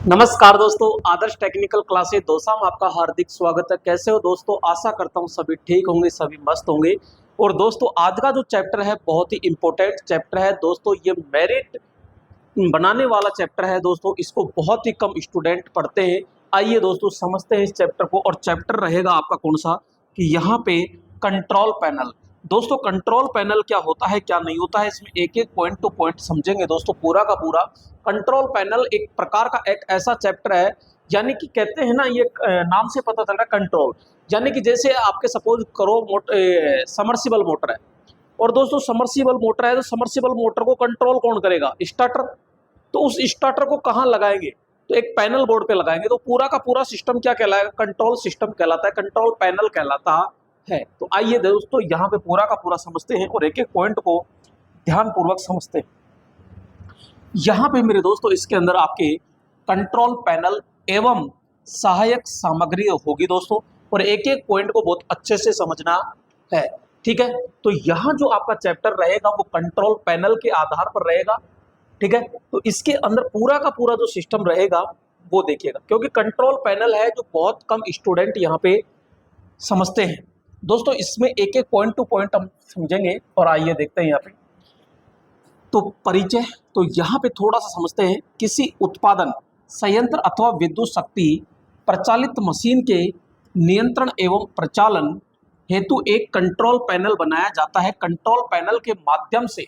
नमस्कार दोस्तों, आदर्श technical classes Dausa में आपका हार्दिक स्वागत है। कैसे हो दोस्तों? आशा करता हूँ सभी ठीक होंगे, सभी मस्त होंगे। और दोस्तों आज का जो चैप्टर है बहुत ही इंपॉर्टेंट चैप्टर है दोस्तों। ये मेरिट बनाने वाला चैप्टर है दोस्तों। इसको बहुत ही कम स्टूडेंट पढ़ते हैं। आइए दोस्तों समझते हैं इस चैप्टर को। और चैप्टर रहेगा आपका कौन सा कि यहाँ पे कंट्रोल पैनल। दोस्तों कंट्रोल पैनल क्या होता है, क्या नहीं होता है, इसमें एक एक पॉइंट टू पॉइंट समझेंगे दोस्तों पूरा का पूरा। कंट्रोल पैनल एक प्रकार का एक ऐसा चैप्टर है, यानी कि कहते हैं ना, ये नाम से पता चल रहा है कंट्रोल। यानी कि जैसे आपके सपोज करो समर्सिबल मोटर है, और दोस्तों समर्सिबल मोटर है तो समर्सिबल मोटर को कंट्रोल कौन करेगा? स्टार्टर। तो उस स्टार्टर को कहाँ लगाएंगे? तो एक पैनल बोर्ड पे लगाएंगे। तो पूरा का पूरा सिस्टम क्या कहलाएगा? कंट्रोल सिस्टम कहलाता है, कंट्रोल पैनल कहलाता है। तो आइए दोस्तों यहाँ पे पूरा का पूरा समझते हैं और एक एक पॉइंट को ध्यान पूर्वक समझते हैं। यहाँ पे मेरे दोस्तों इसके अंदर आपके कंट्रोल पैनल एवं सहायक सामग्री होगी दोस्तों, और एक एक पॉइंट को बहुत अच्छे से समझना है। ठीक है, तो यहाँ जो आपका चैप्टर रहेगा वो कंट्रोल पैनल के आधार पर रहेगा। ठीक है, तो इसके अंदर पूरा का पूरा जो सिस्टम रहेगा वो देखिएगा, क्योंकि कंट्रोल पैनल है जो बहुत कम स्टूडेंट यहाँ पे समझते हैं दोस्तों। इसमें एक एक पॉइंट टू पॉइंट हम समझेंगे। और आइए देखते हैं यहाँ पे तो परिचय। तो यहाँ पे थोड़ा सा समझते हैं। किसी उत्पादन संयंत्र अथवा विद्युत शक्ति प्रचालित मशीन के नियंत्रण एवं प्रचालन हेतु एक कंट्रोल पैनल बनाया जाता है। कंट्रोल पैनल के माध्यम से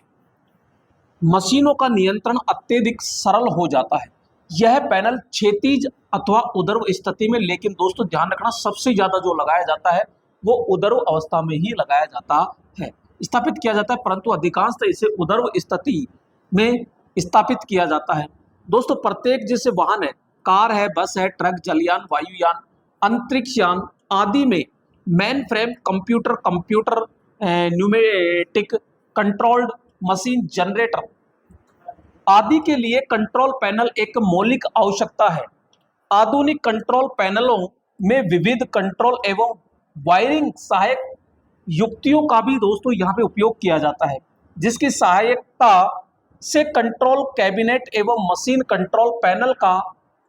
मशीनों का नियंत्रण अत्यधिक सरल हो जाता है। यह पैनल क्षैतिज अथवा उर्ध्व स्थिति में, लेकिन दोस्तों ध्यान रखना सबसे ज्यादा जो लगाया जाता है वो उर्ध्व अवस्था में ही लगाया जाता है, स्थापित किया जाता है, परंतु अधिकांशतः इसे उर्ध्व स्थिति में स्थापित किया जाता है। दोस्तों प्रत्येक जैसे वाहन है, कार है, बस है, ट्रक, जलयान, वायुयान, अंतरिक्ष यान आदि में main frame computer pneumatic controlled machine, generator आदि के लिए कंट्रोल पैनल एक मौलिक आवश्यकता है। आधुनिक कंट्रोल पैनलों में विविध कंट्रोल एवं वायरिंग सहायक युक्तियों का भी दोस्तों यहाँ पे उपयोग किया जाता है, जिसकी सहायता से कंट्रोल कैबिनेट एवं मशीन कंट्रोल पैनल का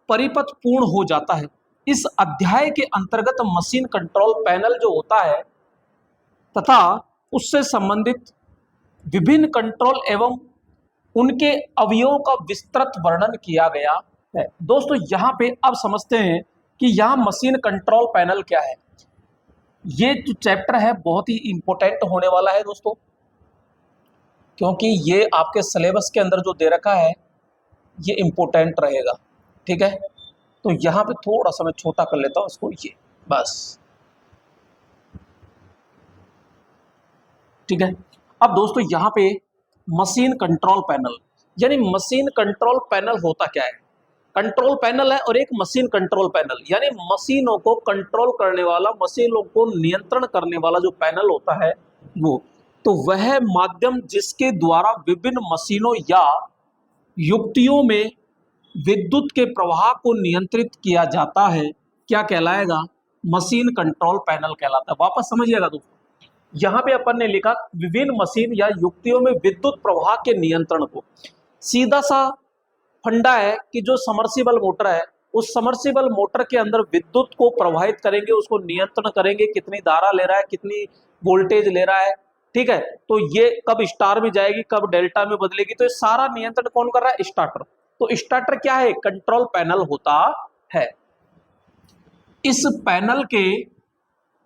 परिपथ पूर्ण हो जाता है। इस अध्याय के अंतर्गत मशीन कंट्रोल पैनल जो होता है तथा उससे संबंधित विभिन्न कंट्रोल एवं उनके अवयवों का विस्तृत वर्णन किया गया है। दोस्तों यहाँ पे अब समझते हैं कि यहाँ मशीन कंट्रोल पैनल क्या है। ये जो चैप्टर है बहुत ही इंपॉर्टेंट होने वाला है दोस्तों, क्योंकि ये आपके सिलेबस के अंदर जो दे रखा है ये इंपॉर्टेंट रहेगा। ठीक है, तो यहाँ पे थोड़ा सा मैं छोटा कर लेता हूँ इसको, ये बस। ठीक है, अब दोस्तों यहाँ पे मशीन कंट्रोल पैनल, यानी मशीन कंट्रोल पैनल होता क्या है? कंट्रोल पैनल है और एक मशीन कंट्रोल पैनल, यानी मशीनों को कंट्रोल करने वाला, मशीनों को नियंत्रण करने वाला जो पैनल होता है वो, तो वह माध्यम जिसके द्वारा विभिन्न मशीनों या युक्तियों में विद्युत के प्रवाह को नियंत्रित किया जाता है, क्या कहलाएगा? मशीन कंट्रोल पैनल कहलाता है। वापस समझिएगा दोस्तों, यहाँ पे अपन ने लिखा विभिन्न मशीन या युक्तियों में विद्युत प्रवाह के नियंत्रण को। सीधा सा फंडा है कि जो समर्सिबल मोटर है, उस समर्सिबल मोटर के अंदर विद्युत को प्रवाहित करेंगे, उसको नियंत्रण करेंगे, कितनी धारा ले रहा है, कितनी वोल्टेज ले रहा है। ठीक है, तो ये कब स्टार में जाएगी, कब डेल्टा में बदलेगी, तो ये सारा नियंत्रण कौन कर रहा है? स्टार्टर। तो स्टार्टर क्या है? कंट्रोल पैनल होता है। इस पैनल के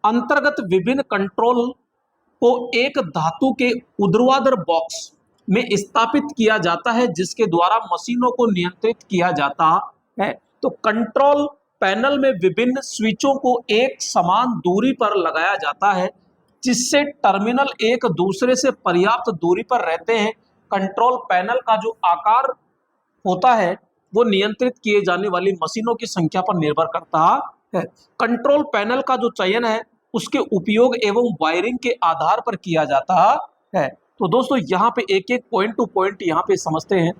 अंतर्गत विभिन्न कंट्रोल को एक धातु के ऊर्ध्वाधर बॉक्स में स्थापित किया जाता है, जिसके द्वारा मशीनों को नियंत्रित किया जाता है। तो कंट्रोल पैनल में विभिन्न स्विचों को एक समान दूरी पर लगाया जाता है, जिससे टर्मिनल एक दूसरे से पर्याप्त दूरी पर रहते हैं। कंट्रोल पैनल का जो आकार होता है वो नियंत्रित किए जाने वाली मशीनों की संख्या पर निर्भर करता है। कंट्रोल पैनल का जो चयन है उसके उपयोग एवं वायरिंग के आधार पर किया जाता है। तो दोस्तों यहाँ पे एक एक पॉइंट टू पॉइंट यहाँ पे समझते हैं।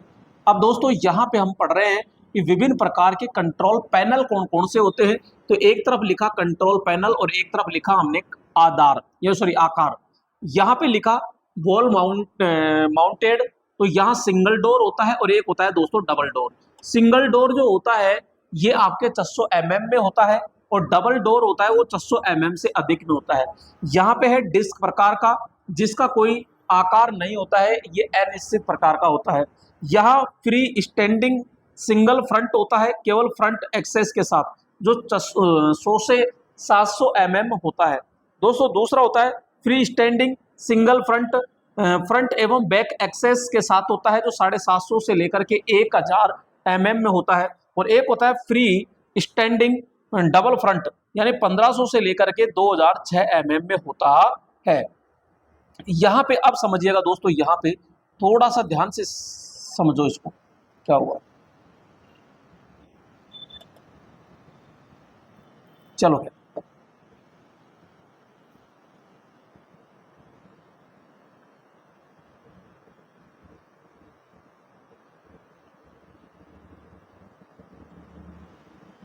अब दोस्तों यहाँ पे हम पढ़ रहे हैं कि विभिन्न प्रकार के कंट्रोल पैनल कौन कौन से होते हैं। तो एक तरफ लिखा कंट्रोल पैनल और एक तरफ लिखा हमने आकार। यहाँ पे लिखा वॉल माउंटेड, तो यहाँ सिंगल डोर होता है और एक होता है दोस्तों डबल डोर। सिंगल डोर जो होता है ये आपके 600 mm में होता है, और डबल डोर होता है वो 600 mm से अधिक में होता है। यहाँ पे है डिस्क प्रकार का, जिसका कोई आकार नहीं होता है, ये अनिश्चित प्रकार का होता है। यहाँ फ्री स्टैंडिंग सिंगल फ्रंट होता है, केवल फ्रंट एक्सेस के साथ, जो 100 से 700 mm होता है। दोस्तों दूसरा होता है free standing single front, front एवं बैक एक्सेस के साथ होता है, जो 750 से लेकर के 1000 mm में होता है। और एक होता है फ्री स्टैंडिंग डबल फ्रंट, यानी 1500 से लेकर के 2006 mm में होता है। यहाँ पे अब समझिएगा दोस्तों, यहाँ पे थोड़ा सा ध्यान से समझो इसको, क्या हुआ। चलो क्या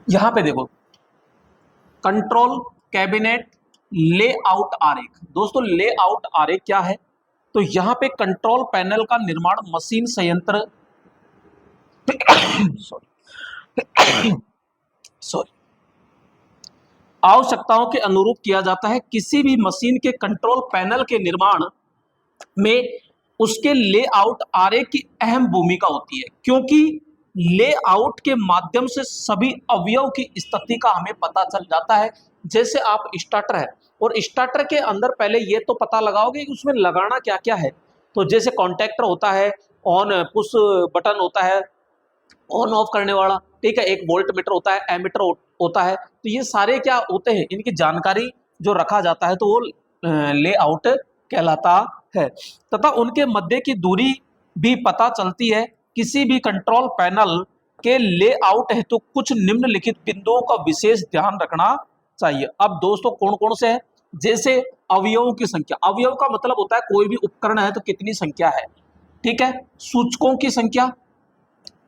यहाँ पे देखो, कंट्रोल कैबिनेट लेआउट आरेख। दोस्तों लेआउट आरेख क्या है, तो यहाँ पे कंट्रोल पैनल का निर्माण मशीन संयंत्र सॉरी आवश्यकताओं के अनुरूप किया जाता है। किसी भी मशीन के कंट्रोल पैनल के निर्माण में उसके लेआउट आरेख की अहम भूमिका होती है, क्योंकि लेआउट के माध्यम से सभी अवयव की स्थिति का हमें पता चल जाता है। जैसे आप स्टार्टर है, और स्टार्टर के अंदर पहले ये तो पता लगाओगे कि उसमें लगाना क्या क्या है। तो जैसे कॉन्टैक्टर होता है, ऑन पुश बटन होता है ऑन ऑफ करने वाला, ठीक है, एक वोल्ट मीटर होता है, एमीटर होता है। तो ये सारे क्या होते हैं, इनकी जानकारी जो रखा जाता है तो वो लेआउट कहलाता है। तथा उनके मध्य की दूरी भी पता चलती है। किसी भी कंट्रोल पैनल के लेआउट है तो कुछ निम्नलिखित बिंदुओं का विशेष ध्यान रखना चाहिए। अब दोस्तों कौन कौन से हैं, जैसे अवयवों की संख्या। अवयव का मतलब होता है कोई भी उपकरण है तो कितनी संख्या है, ठीक है। सूचकों की संख्या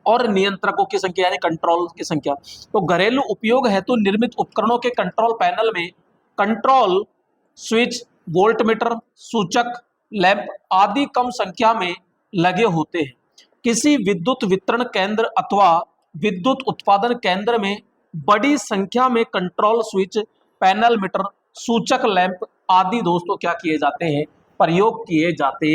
और नियंत्रकों की संख्या यानी कंट्रोल की संख्या। तो घरेलू उपयोग है तो निर्मित उपकरणों के कंट्रोल पैनल में कंट्रोल स्विच, वोल्टमीटर, सूचक, लैंप आदि कम संख्या में लगे होते हैं। किसी विद्युत वितरण केंद्र अथवा विद्युत उत्पादन केंद्र में बड़ी संख्या में कंट्रोल स्विच, पैनल मीटर, सूचक, लैंप आदि दोस्तों क्या किए जाते हैं, प्रयोग किए जाते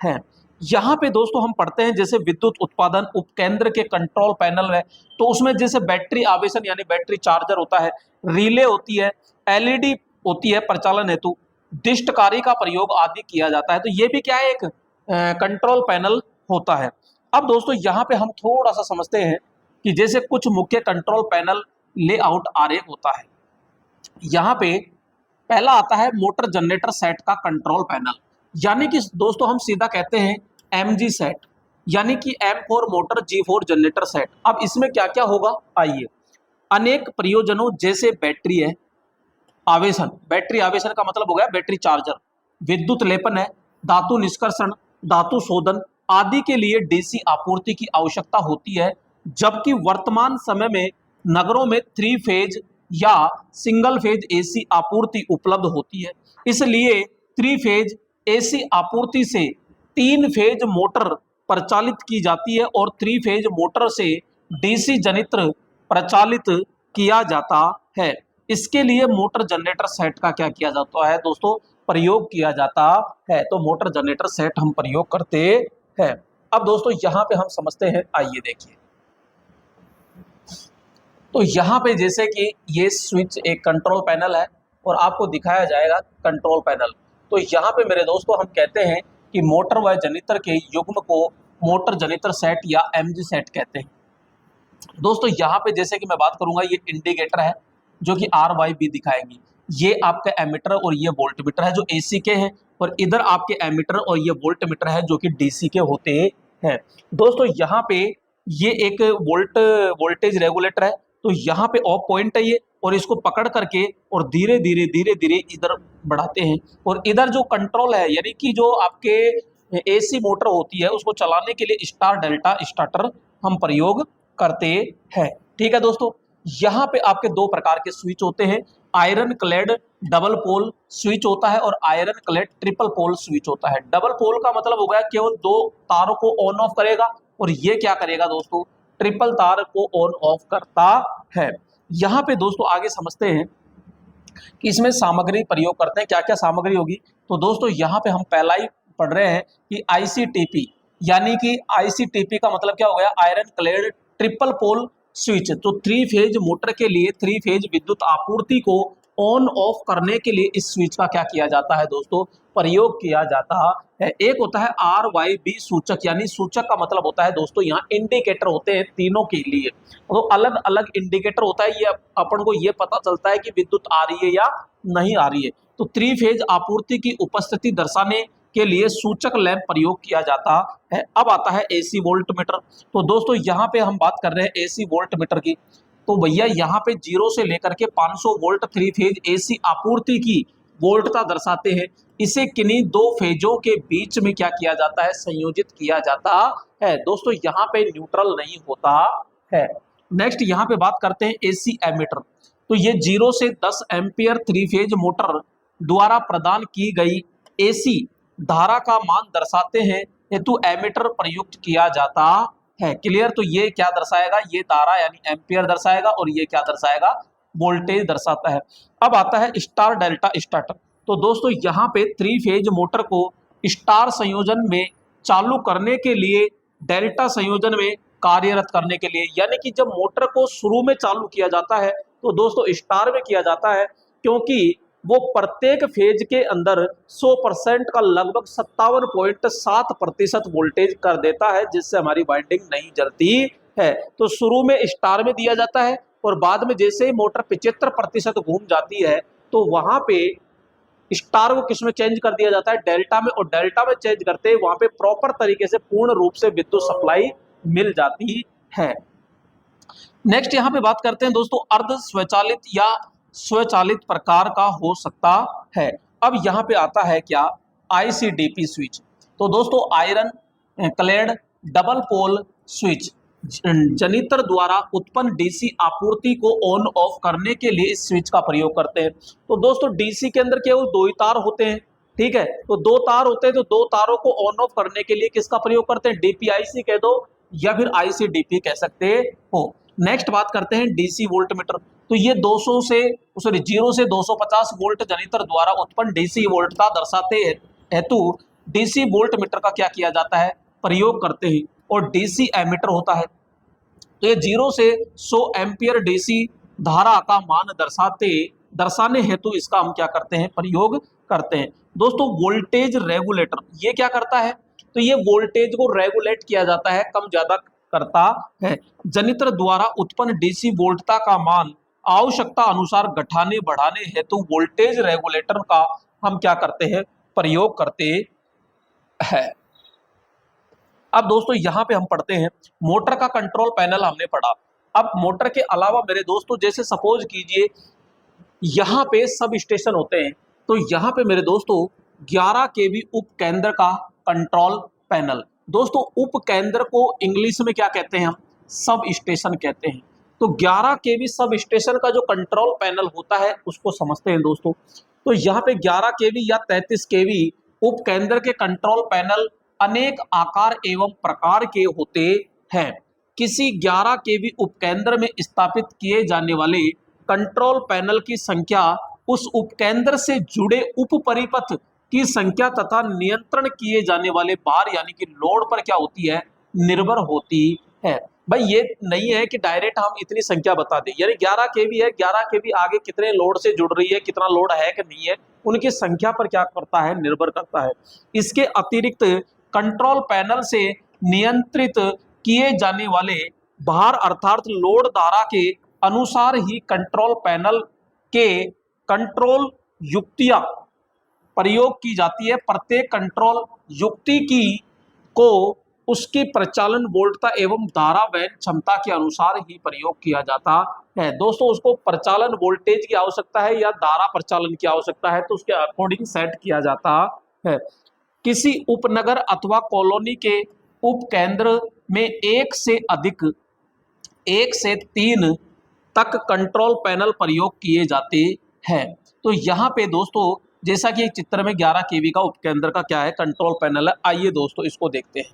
हैं। यहाँ पे दोस्तों हम पढ़ते हैं जैसे विद्युत उत्पादन उपकेंद्र के कंट्रोल पैनल है, तो उसमें जैसे बैटरी आवेशन यानी बैटरी चार्जर होता है, रिले होती है, एलईडी होती है प्रचालन हेतु, डिस्टकारी का प्रयोग आदि किया जाता है। तो ये भी क्या है, एक कंट्रोल पैनल होता है। अब दोस्तों यहाँ पे हम थोड़ा सा समझते हैं कि जैसे कुछ मुख्य कंट्रोल पैनल लेआउट आरेख होता है। यहाँ पे पहला आता है मोटर जनरेटर सेट का कंट्रोल पैनल, यानी कि दोस्तों हम सीधा कहते हैं एमजी सेट, यानी कि M4 motor G4 generator set. अब इसमें क्या क्या होगा, आइए। अनेक प्रयोजनों जैसे बैटरी है आवेशन, बैटरी आवेशन का मतलब हो गया बैटरी चार्जर, विद्युत लेपन है, धातु निष्कर्षण, धातु शोधन आदि के लिए डीसी आपूर्ति की आवश्यकता होती है। जबकि वर्तमान समय में नगरों में 3 फेज या सिंगल फेज एसी आपूर्ति उपलब्ध होती है। इसलिए 3 फेज एसी आपूर्ति से 3 फेज मोटर प्रचालित की जाती है और 3 फेज मोटर से डीसी जनित्र प्रचालित किया जाता है। इसके लिए मोटर जनरेटर सेट का क्या किया जाता है दोस्तों, प्रयोग किया जाता है। तो मोटर जनरेटर सेट हम प्रयोग करते हैं। अब दोस्तों यहाँ पे हम समझते हैं, आइए देखिए। तो यहाँ पे जैसे कि ये स्विच एक कंट्रोल पैनल है और आपको दिखाया जाएगा कंट्रोल पैनल। तो यहाँ पे मेरे दोस्तों हम कहते हैं कि मोटर व जनित्र के युग्म को मोटर जनित्र सेट या एमजी सेट कहते हैं। दोस्तों यहाँ पे जैसे कि मैं बात करूंगा, ये इंडिकेटर है जो कि RYB दिखाएंगी, ये आपका एमीटर और ये वोल्टमीटर है जो एसी के हैं, और इधर आपके एमीटर और ये वोल्टमीटर है जो कि डीसी के होते हैं। दोस्तों यहाँ पे ये एक वोल्टेज रेगुलेटर है, तो यहाँ पे ऑफ पॉइंट है ये, और इसको पकड़ करके और धीरे धीरे इधर बढ़ाते हैं। और इधर जो कंट्रोल है यानी कि जो आपके एसी मोटर होती है उसको चलाने के लिए स्टार डेल्टा स्टार्टर हम प्रयोग करते हैं। ठीक है दोस्तों, यहाँ पे आपके 2 प्रकार के स्विच होते हैं, iron clad double pole switch होता है और iron clad triple pole switch होता है। डबल पोल का मतलब हो गया केवल 2 तारों को ऑन ऑफ करेगा, और ये क्या करेगा दोस्तों, ट्रिपल तार को ऑन ऑफ करता है। यहाँ पे दोस्तों आगे समझते हैं कि इसमें सामग्री प्रयोग करते हैं, क्या क्या सामग्री होगी। तो दोस्तों यहाँ पे हम पहला ही पढ़ रहे हैं कि आईसीटीपी, यानी कि आईसीटीपी का मतलब क्या हो गया, iron clad triple pole switch. तो थ्री फेज मोटर के लिए, थ्री फेज विद्युत आपूर्ति को ऑन ऑफ करने के लिए इस स्विच का क्या किया जाता है दोस्तों, प्रयोग किया जाता है। एक होता है RYB सूचक, यानी सूचक का मतलब होता है दोस्तों यहाँ इंडिकेटर होते हैं तीनों के लिए, तो अलग अलग इंडिकेटर होता है, ये अपन को ये पता चलता है कि विद्युत आ रही है या नहीं आ रही है। तो थ्री फेज आपूर्ति की उपस्थिति दर्शाने के लिए सूचक लैंप प्रयोग किया जाता है। अब आता है एसी वोल्ट मीटर। तो दोस्तों यहाँ पे हम बात कर रहे हैं एसी वोल्ट मीटर की। तो भैया यहाँ पे 0 से लेकर के 500 वोल्ट थ्री फेज एसी आपूर्ति की वोल्टता दर्शाते हैं। इसे किन्हीं दो फेजों के बीच में क्या किया जाता है, संयोजित किया जाता है। दोस्तों यहाँ पे न्यूट्रल नहीं होता है। नेक्स्ट यहाँ पे बात करते हैं एसी एमीटर। तो ये 0 से 10 एम्पियर थ्री फेज मोटर द्वारा प्रदान की गई एसी धारा का मान दर्शाते हैं हेतु एमीटर प्रयुक्त किया जाता है। क्लियर। तो ये क्या दर्शाएगा, ये धारा यानी एम्पियर दर्शाएगा, और ये क्या दर्शाएगा, वोल्टेज दर्शाता है। अब आता है स्टार डेल्टा स्टार्टर। तो दोस्तों यहाँ पे थ्री फेज मोटर को स्टार संयोजन में चालू करने के लिए, डेल्टा संयोजन में कार्यरत करने के लिए, यानी कि जब मोटर को शुरू में चालू किया जाता है तो दोस्तों स्टार में किया जाता है, क्योंकि वो प्रत्येक फेज के अंदर 100% का लगभग 57.7% वोल्टेज कर देता है, जिससे हमारी वाइंडिंग नहीं जलती है। तो शुरू में स्टार में दिया जाता है, और बाद में जैसे ही मोटर 75% घूम जाती है तो वहां पे स्टार को किस में चेंज कर दिया जाता है, डेल्टा में, और डेल्टा में चेंज करते हैं वहां पे प्रॉपर तरीके से पूर्ण रूप से विद्युत सप्लाई मिल जाती है। नेक्स्ट यहाँ पे बात करते हैं दोस्तों अर्ध स्वचालित या स्वचालित प्रकार का हो सकता है। अब यहाँ पे आता है क्या, आईसीडीपी स्विच। तो दोस्तों iron clad double pole switch जनित्र द्वारा उत्पन्न डीसी आपूर्ति को ऑन ऑफ करने के लिए इस स्विच का प्रयोग करते हैं। तो दोस्तों डीसी के अंदर केवल दो ही तार होते हैं, ठीक है। तो दो तार होते हैं, तो दो तारों को ऑन ऑफ करने के लिए किसका प्रयोग करते हैं, डीपीआईसी कह दो या फिर आईसीडीपी कह सकते हो। नेक्स्ट बात करते हैं डीसी वोल्ट मीटर। तो ये 0 से 250 वोल्ट जनित्र द्वारा उत्पन्न डीसी वोल्टता दर्शाते हेतु डीसी वोल्ट मीटर का क्या किया जाता है, प्रयोग करते हैं। और डीसी एमीटर होता है, तो ये 0 से 100 एम्पियर डीसी धारा का मान दर्शाने हेतु इसका हम क्या करते हैं, प्रयोग करते हैं। दोस्तों वोल्टेज रेगुलेटर ये क्या करता है, तो ये वोल्टेज को रेगुलेट किया जाता है, कम ज्यादा करता है। जनित्र द्वारा उत्पन्न डीसी वोल्टता का मान आवश्यकता अनुसार घटाने बढ़ाने हेतु वोल्टेज रेगुलेटर का हम क्या करते हैं, प्रयोग करते हैं। अब दोस्तों यहाँ पे हम पढ़ते हैं मोटर का कंट्रोल पैनल हमने पढ़ा। अब मोटर के अलावा मेरे दोस्तों जैसे सपोज कीजिए यहाँ पे सब स्टेशन होते हैं, तो यहाँ पे मेरे दोस्तों 11 केवी उपकेंद्र का कंट्रोल पैनल। दोस्तों उपकेंद्र को इंग्लिश में क्या कहते हैं, हम सब स्टेशन कहते हैं। तो 11 केवी सब स्टेशन का जो कंट्रोल पैनल होता है उसको समझते हैं दोस्तों। तो यहाँ पे 11 केवी या 33 केवी उपकेंद्र के कंट्रोल पैनल अनेक आकार एवं प्रकार के होते हैं। किसी 11 केवी उपकेंद्र में स्थापित किए जाने वाले कंट्रोल पैनल की संख्या उस उपकेंद्र से जुड़े उप परिपथ की संख्या तथा नियंत्रण किए जाने वाले भार यानी कि लोड पर क्या होती है, निर्भर होती है। भाई ये नहीं है कि डायरेक्ट हम इतनी संख्या बता दें, यानी 11 केवी है, 11 केवी आगे कितने लोड से जुड़ रही है, कितना लोड है कि नहीं है, उनकी संख्या पर क्या करता है, निर्भर करता है। इसके अतिरिक्त कंट्रोल पैनल से नियंत्रित किए जाने वाले भार अर्थात लोड धारा के अनुसार ही कंट्रोल पैनल के कंट्रोल युक्तियां प्रयोग की जाती है। प्रत्येक कंट्रोल युक्ति की को उसकी प्रचालन वोल्टता एवं धारा वहन क्षमता के अनुसार ही प्रयोग किया जाता है। दोस्तों उसको प्रचालन वोल्टेज की आवश्यकता है या धारा प्रचालन की आवश्यकता है, तो उसके अकॉर्डिंग सेट किया जाता है। किसी उपनगर अथवा कॉलोनी के उपकेंद्र में एक से 3 तक कंट्रोल पैनल प्रयोग किए जाते हैं। तो यहाँ पे दोस्तों जैसा कि एक चित्र में 11 केवी का उपकेंद्र का क्या है, कंट्रोल पैनल है। आइए दोस्तों इसको देखते हैं।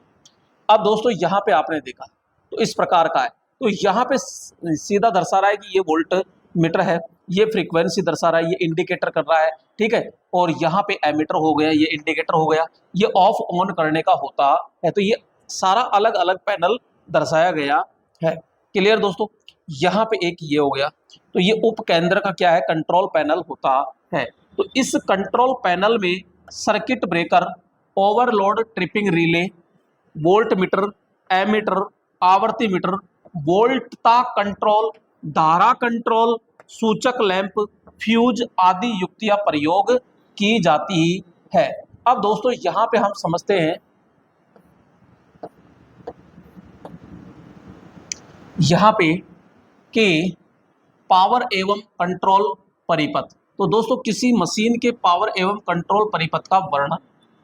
अब दोस्तों यहाँ पे आपने देखा तो इस प्रकार का है। तो यहाँ पे सीधा दर्शा रहा है कि ये वोल्ट मीटर है, ये फ्रीक्वेंसी दर्शा रहा है, ये इंडिकेटर कर रहा है, ठीक है। और यहाँ पे एमीटर हो गया, ये इंडिकेटर हो गया, ये ऑफ ऑन करने का होता है। तो ये सारा अलग अलग पैनल दर्शाया गया है। क्लियर दोस्तों। यहाँ पे एक ये हो गया, तो ये उपकेंद्र का क्या है, कंट्रोल पैनल होता है। तो इस कंट्रोल पैनल में circuit breaker, overload tripping relay, volt meter, ammeter, आवर्ती मीटर, वोल्टता कंट्रोल, धारा कंट्रोल, सूचक लैंप, फ्यूज आदि युक्तियां प्रयोग की जाती है। अब दोस्तों यहां पे हम समझते हैं, यहां पे कि पावर एवं कंट्रोल परिपथ। तो दोस्तों किसी मशीन के पावर एवं कंट्रोल परिपथ का वर्णन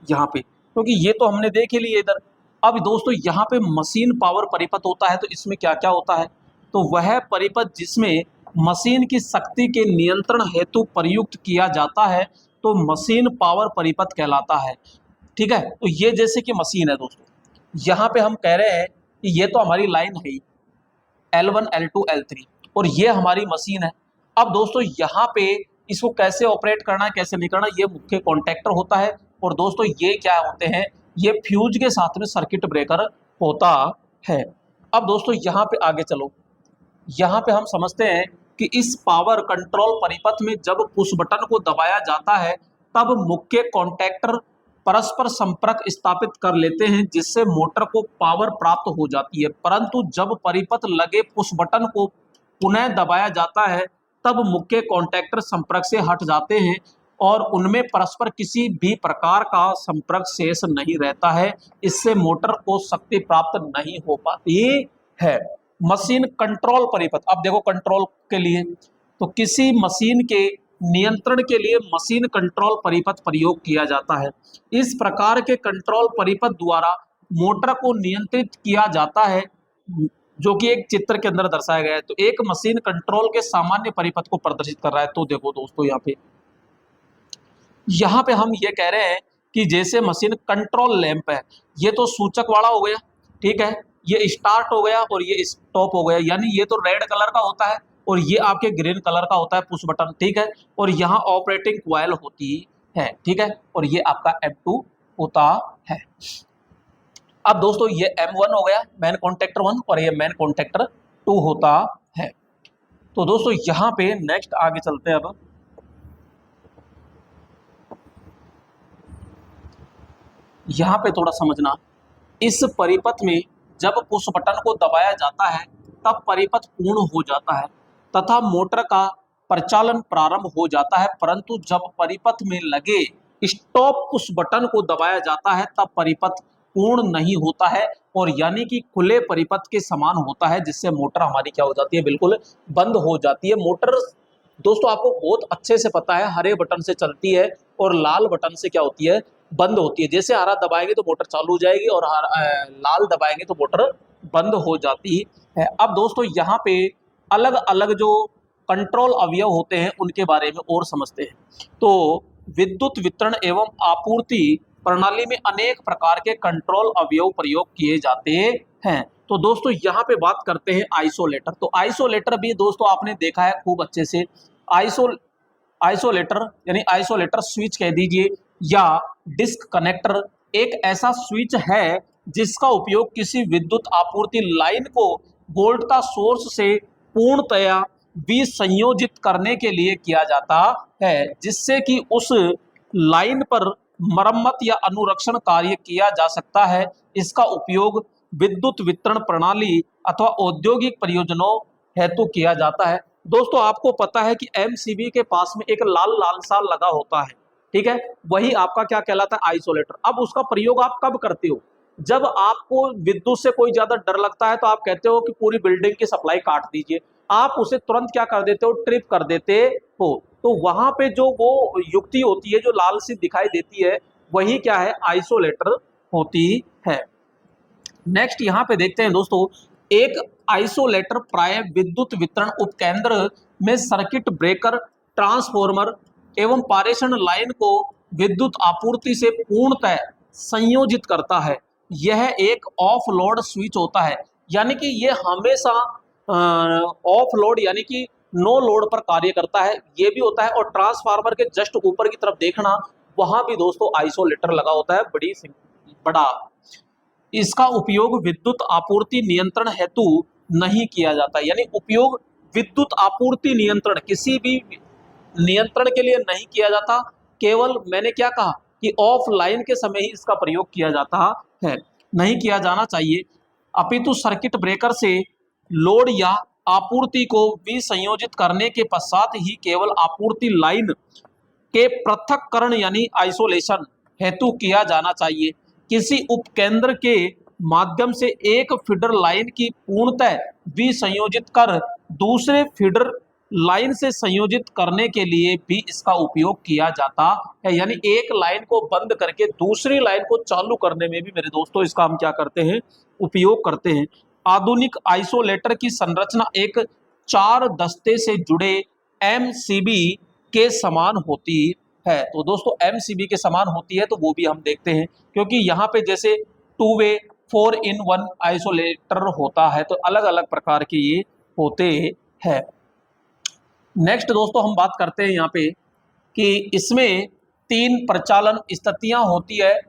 यहाँ पे, क्योंकि ये तो हमने देख ही लिया इधर। अब दोस्तों यहाँ पे मशीन पावर परिपथ होता है, तो इसमें क्या क्या होता है, तो वह परिपथ जिसमें मशीन की शक्ति के नियंत्रण हेतु प्रयुक्त किया जाता है, तो मशीन पावर परिपथ कहलाता है। ठीक है। तो ये जैसे कि मशीन है दोस्तों, यहाँ पे हम कह रहे हैं कि ये तो हमारी लाइन है ही, L1 L2 L3, और ये हमारी मशीन है। अब दोस्तों यहाँ पे इसको कैसे ऑपरेट करना है, कैसे नहीं करना, ये मुख्य कॉन्टैक्टर होता है। और दोस्तों ये क्या होते हैं, ये फ्यूज के साथ में सर्किट ब्रेकर होता है। अब दोस्तों यहाँ पे आगे चलो, यहाँ पे हम समझते हैं कि इस पावर कंट्रोल परिपथ में जब पुश बटन को दबाया जाता है, तब मुख्य कॉन्टैक्टर परस्पर संपर्क स्थापित कर लेते हैं, जिससे मोटर को पावर प्राप्त हो जाती है। परंतु जब परिपथ लगे पुश बटन को पुनः दबाया जाता है, तब मुख्य कॉन्टैक्टर संपर्क से हट जाते हैं और उनमें परस्पर किसी भी प्रकार का संपर्क शेष नहीं रहता है। इससे मोटर को शक्ति प्राप्त नहीं हो पाती है। मशीन कंट्रोल परिपथ, अब देखो कंट्रोल के लिए, तो किसी मशीन के नियंत्रण के लिए मशीन कंट्रोल परिपथ प्रयोग किया जाता है। इस प्रकार के कंट्रोल परिपथ द्वारा मोटर को नियंत्रित किया जाता है, जो कि एक चित्र के अंदर दर्शाया गया है। तो एक मशीन कंट्रोल के सामान्य परिपथ को प्रदर्शित कर रहा है। तो देखो दोस्तों यहाँ पे हम ये कह रहे हैं कि जैसे मशीन कंट्रोल लैंप है, ये तो सूचक वाला हो गया, ठीक है, ये स्टार्ट हो गया और ये स्टॉप हो गया, यानी ये तो रेड कलर का होता है और ये आपके ग्रीन कलर का होता है पुश बटन, ठीक है। और यहाँ ऑपरेटिंग कॉइल होती है, ठीक है, और ये आपका M2 होता है। अब दोस्तों ये M1 हो गया, मैन कॉन्टैक्टर 1, और ये मैन कॉन्टैक्टर 2 होता है। तो दोस्तों यहाँ पे नेक्स्ट आगे चलते हैं। अब यहाँ पे थोड़ा समझना, इस परिपथ में जब पुश बटन को दबाया जाता है, तब परिपथ पूर्ण हो जाता है तथा मोटर का परिचालन प्रारंभ हो जाता है। परंतु जब परिपथ में लगे स्टॉप पुश बटन को दबाया जाता है, तब परिपथ पूर्ण नहीं होता है, और यानी कि खुले परिपथ के समान होता है, जिससे मोटर हमारी क्या हो जाती है, बिल्कुल बंद हो जाती है। मोटर दोस्तों आपको बहुत अच्छे से पता है, हरे बटन से चलती है और लाल बटन से क्या होती है, बंद होती है। जैसे हरा दबाएंगे तो मोटर चालू हो जाएगी और लाल दबाएंगे तो मोटर बंद हो जाती है। अब दोस्तों यहाँ पे अलग अलग जो कंट्रोल अवयव होते हैं उनके बारे में और समझते हैं। तो विद्युत वितरण एवं आपूर्ति प्रणाली में अनेक प्रकार के कंट्रोल अवयव प्रयोग किए जाते हैं। तो दोस्तों यहाँ पे बात करते हैं आइसोलेटर। तो आइसोलेटर भी दोस्तों आपने देखा है खूब अच्छे से। आइसोलेटर यानी आइसोलेटर स्विच कह दीजिए या डिस्क कनेक्टर एक ऐसा स्विच है जिसका उपयोग किसी विद्युत आपूर्ति लाइन को वोल्टता सोर्स से पूर्णतया विसंयोजित करने के लिए किया जाता है, जिससे कि उस लाइन पर मरम्मत या अनुरक्षण कार्य किया जा सकता है। इसका उपयोग विद्युत वितरण प्रणाली अथवा औद्योगिक परियोजनाओं हेतु किया जाता है। दोस्तों आपको पता है कि एमसीबी के पास में एक लाल लाल सा लगा होता है, ठीक है, वही आपका क्या कहलाता है, आइसोलेटर। अब उसका प्रयोग आप कब करते हो, जब आपको विद्युत से कोई ज्यादा डर लगता है तो आप कहते हो कि पूरी बिल्डिंग की सप्लाई काट दीजिए, आप उसे तुरंत क्या कर देते हो, ट्रिप कर देते हो। तो वहां पे जो वो युक्ति होती है जो लाल सी दिखाई देती है, वही क्या है, आइसोलेटर होती है। नेक्स्ट यहाँ पे देखते हैं दोस्तों, एक आइसोलेटर प्राय विद्युत वितरण उपकेंद्र में सर्किट ब्रेकर, ट्रांसफॉर्मर एवं पारेषण लाइन को विद्युत आपूर्ति से पूर्णतः संयोजित करता है। यह एक ऑफ लोड स्विच होता है। यानी कि ये हमेशा ऑफ लोड यानी कि नो लोड पर कार्य करता है, ये भी होता है। और ट्रांसफार्मर के जस्ट ऊपर की तरफ देखना, वहां भी दोस्तों आइसोलेटर लगा होता है बड़ा। इसका उपयोग विद्युत आपूर्ति नियंत्रण हेतु नहीं किया जाता, यानी उपयोग विद्युत आपूर्ति नियंत्रण किसी भी नियंत्रण के लिए नहीं किया जाता। केवल मैंने क्या कहा कि ऑफलाइन के समय ही इसका प्रयोग किया जाता है, नहीं किया जाना चाहिए। अपितु सर्किट ब्रेकर से लोड या आपूर्ति को विसंयोजित करने के पश्चात ही केवल आपूर्ति लाइन के पृथक्करण यानी आइसोलेशन हेतु किया जाना चाहिए। किसी उपकेंद्र के माध्यम से एक फीडर लाइन की पूर्णतः विसंयोजित कर दूसरे फीडर लाइन से संयोजित करने के लिए भी इसका उपयोग किया जाता है, यानी एक लाइन को बंद करके दूसरी लाइन को चालू करने में भी मेरे दोस्तों इसका हम क्या करते हैं, उपयोग करते हैं। आधुनिक आइसोलेटर की संरचना एक 4 दस्ते से जुड़े एमसीबी के समान होती है। तो दोस्तों एमसीबी के समान होती है, तो वो भी हम देखते हैं, क्योंकि यहाँ पे जैसे 2 वे 4-in-1 आइसोलेटर होता है, तो अलग अलग प्रकार के ये होते हैं। नेक्स्ट दोस्तों हम बात करते हैं यहाँ पे कि इसमें 3 प्रचालन स्थितियां होती है,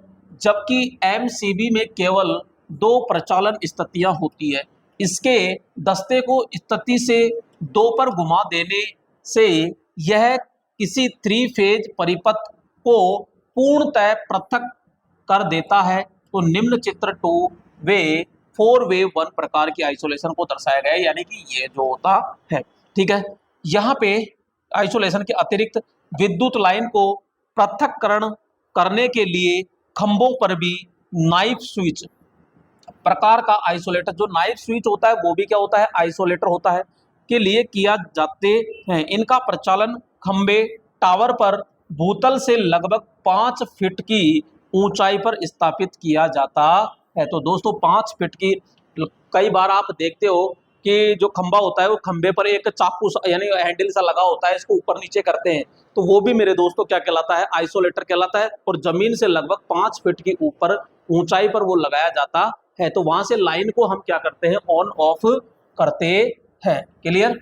जबकि एमसीबी में केवल 2 प्रचालन स्थितियां होती है। इसके दस्ते को स्थिति से 2 पर घुमा देने से यह किसी 3 फेज परिपथ को पूर्णतः पृथक कर देता है। तो निम्न चित्र 2 वे 4 वे 1 प्रकार की आइसोलेशन को दर्शाया गया है, यानी कि ये जो होता है, ठीक है। यहाँ पे आइसोलेशन के अतिरिक्त विद्युत लाइन को पृथक्करण करने के लिए खंभों पर भी नाइफ स्विच प्रकार का आइसोलेटर, जो नाइफ स्विच होता है वो भी क्या होता है, आइसोलेटर होता है, के लिए किया जाते हैं। इनका प्रचालन खंबे टावर पर भूतल से लगभग 5 फीट की ऊंचाई पर स्थापित किया जाता है। तो दोस्तों 5 फीट की, कई बार आप देखते हो कि जो खंबा होता है वो खंबे पर एक चाकू यानी हैंडल सा लगा होता है, इसको ऊपर नीचे करते हैं, तो वो भी मेरे दोस्तों क्या कहलाता है, आइसोलेटर कहलाता है। और जमीन से लगभग 5 फीट की ऊपर ऊंचाई पर वो लगाया जाता है, तो वहां से लाइन को हम क्या करते हैं, ऑन ऑफ करते हैं। क्लियर।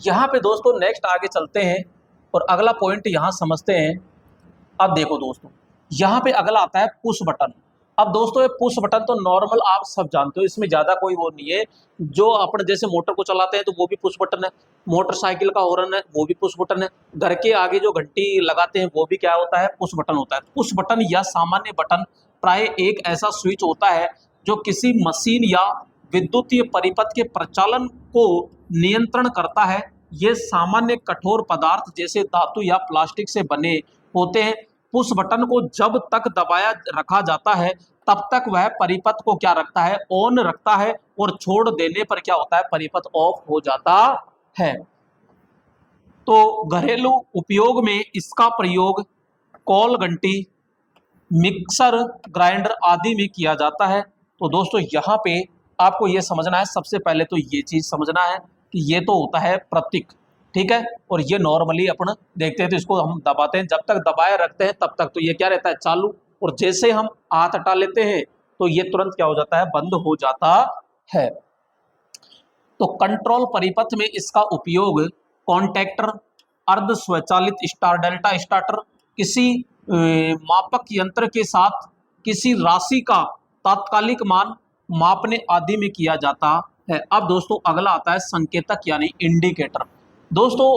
यहाँ पे दोस्तों नेक्स्ट आगे चलते हैं और अगला पॉइंट यहाँ समझते हैं। अब देखो दोस्तों यहाँ पे अगला आता है पुश बटन। अब दोस्तों ये पुश बटन तो नॉर्मल आप सब जानते हो, इसमें ज्यादा कोई वो नहीं है। जो अपन जैसे मोटर को चलाते हैं तो वो भी पुश बटन है, मोटरसाइकिल का हॉर्न है वो भी पुश बटन है, घर के आगे जो घंटी लगाते हैं वो भी क्या होता है, पुश बटन होता है। पुश बटन या सामान्य बटन प्राय एक ऐसा स्विच होता है जो किसी मशीन या विद्युतीय परिपथ के प्रचालन को नियंत्रण करता है। ये सामान्य कठोर पदार्थ जैसे धातु या प्लास्टिक से बने होते हैं। पुश बटन को जब तक दबाया रखा जाता है तब तक वह परिपथ को क्या रखता है, ऑन रखता है, और छोड़ देने पर क्या होता है, परिपथ ऑफ हो जाता है। तो घरेलू उपयोग में इसका प्रयोग कॉल घंटी, मिक्सर ग्राइंडर आदि में किया जाता है। तो दोस्तों यहाँ पे आपको ये समझना है, सबसे पहले तो ये चीज समझना है कि ये तो होता है प्रतीक, ठीक है, और ये नॉर्मली अपन देखते हैं तो इसको हम दबाते हैं, जब तक दबाए रखते हैं तब तक तो ये क्या रहता है, चालू, और जैसे हम हाथ हटा लेते हैं तो ये तुरंत क्या हो जाता है, बंद हो जाता है। तो कंट्रोल परिपथ में इसका उपयोग कॉन्टैक्टर, अर्ध स्वचालित स्टार डेल्टा स्टार्टर, किसी मापक यंत्र के साथ किसी राशि का तात्कालिक मान मापने आदि में किया जाता है। अब दोस्तों अगला आता है संकेतक यानी इंडिकेटर। दोस्तों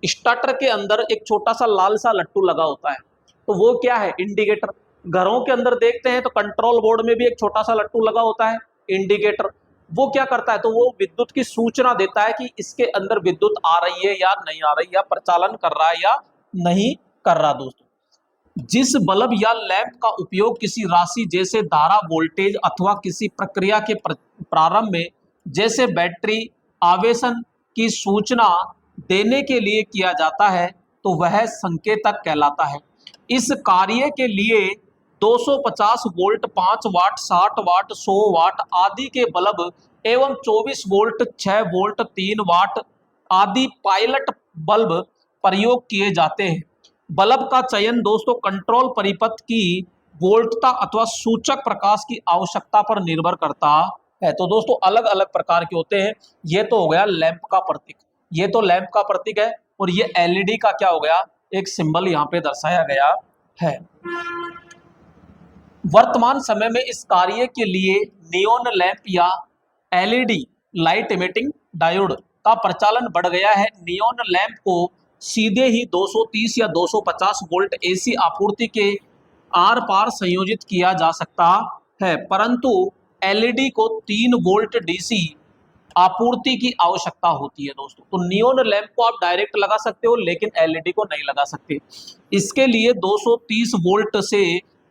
स्टार्टर के अंदर एक छोटा सा लाल सा लट्टू लगा होता है, तो वो क्या है, इंडिकेटर। घरों के अंदर देखते हैं तो कंट्रोल बोर्ड में भी एक छोटा सा लट्टू लगा होता है, इंडिकेटर। वो क्या करता है, तो वो विद्युत की सूचना देता है कि इसके अंदर विद्युत आ रही है या नहीं आ रही, या प्रचालन कर रहा है या नहीं कर रहा। दोस्तों जिस बल्ब या लैंप का उपयोग किसी राशि जैसे धारा, वोल्टेज अथवा किसी प्रक्रिया के प्रारंभ में जैसे बैटरी आवेशन की सूचना देने के लिए किया जाता है तो वह संकेतक कहलाता है। इस कार्य के लिए 250 वोल्ट, 5 वाट, 60 वाट, 100 वाट आदि के बल्ब एवं 24 वोल्ट, 6 वोल्ट, 3 वाट आदि पायलट बल्ब प्रयोग किए जाते हैं। बल्ब का चयन दोस्तों कंट्रोल परिपथ की वोल्टता अथवा सूचक प्रकाश की आवश्यकता पर निर्भर करता है। तो दोस्तों अलग अलग प्रकार के होते हैं। ये तो हो गया लैंप का प्रतीक, ये तो लैंप का प्रतीक है, और ये एलईडी का क्या हो गया, एक सिंबल यहाँ पे दर्शाया गया है। वर्तमान समय में इस कार्य के लिए नियोन लैंप या एलईडी लाइट इमिटिंग डायोड का प्रचलन बढ़ गया है। नियोन लैंप को सीधे ही 230 या 250 वोल्ट एसी आपूर्ति के आर पार संयोजित किया जा सकता है, परंतु एलईडी को 3 वोल्ट डीसी आपूर्ति की आवश्यकता होती है दोस्तों। तो नियोन लैंप को आप डायरेक्ट लगा सकते हो, लेकिन एलईडी को नहीं लगा सकते। इसके लिए 230 वोल्ट से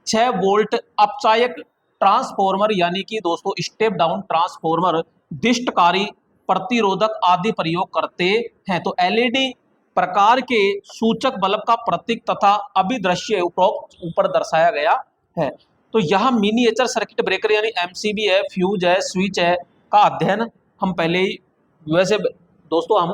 6 वोल्ट अपचायक ट्रांसफॉर्मर यानी कि दोस्तों स्टेप डाउन ट्रांसफॉर्मर, दिष्टकारी प्रतिरोधक आदि प्रयोग करते हैं। तो एलईडी प्रकार के सूचक बल्ब का प्रतीक तथा अभिदृश्य उपरोक्त ऊपर दर्शाया गया है। तो यहाँ मिनिएचर सर्किट ब्रेकर यानी एमसीबी है, फ्यूज है, स्विच है का अध्ययन हम पहले ही वैसे दोस्तों हम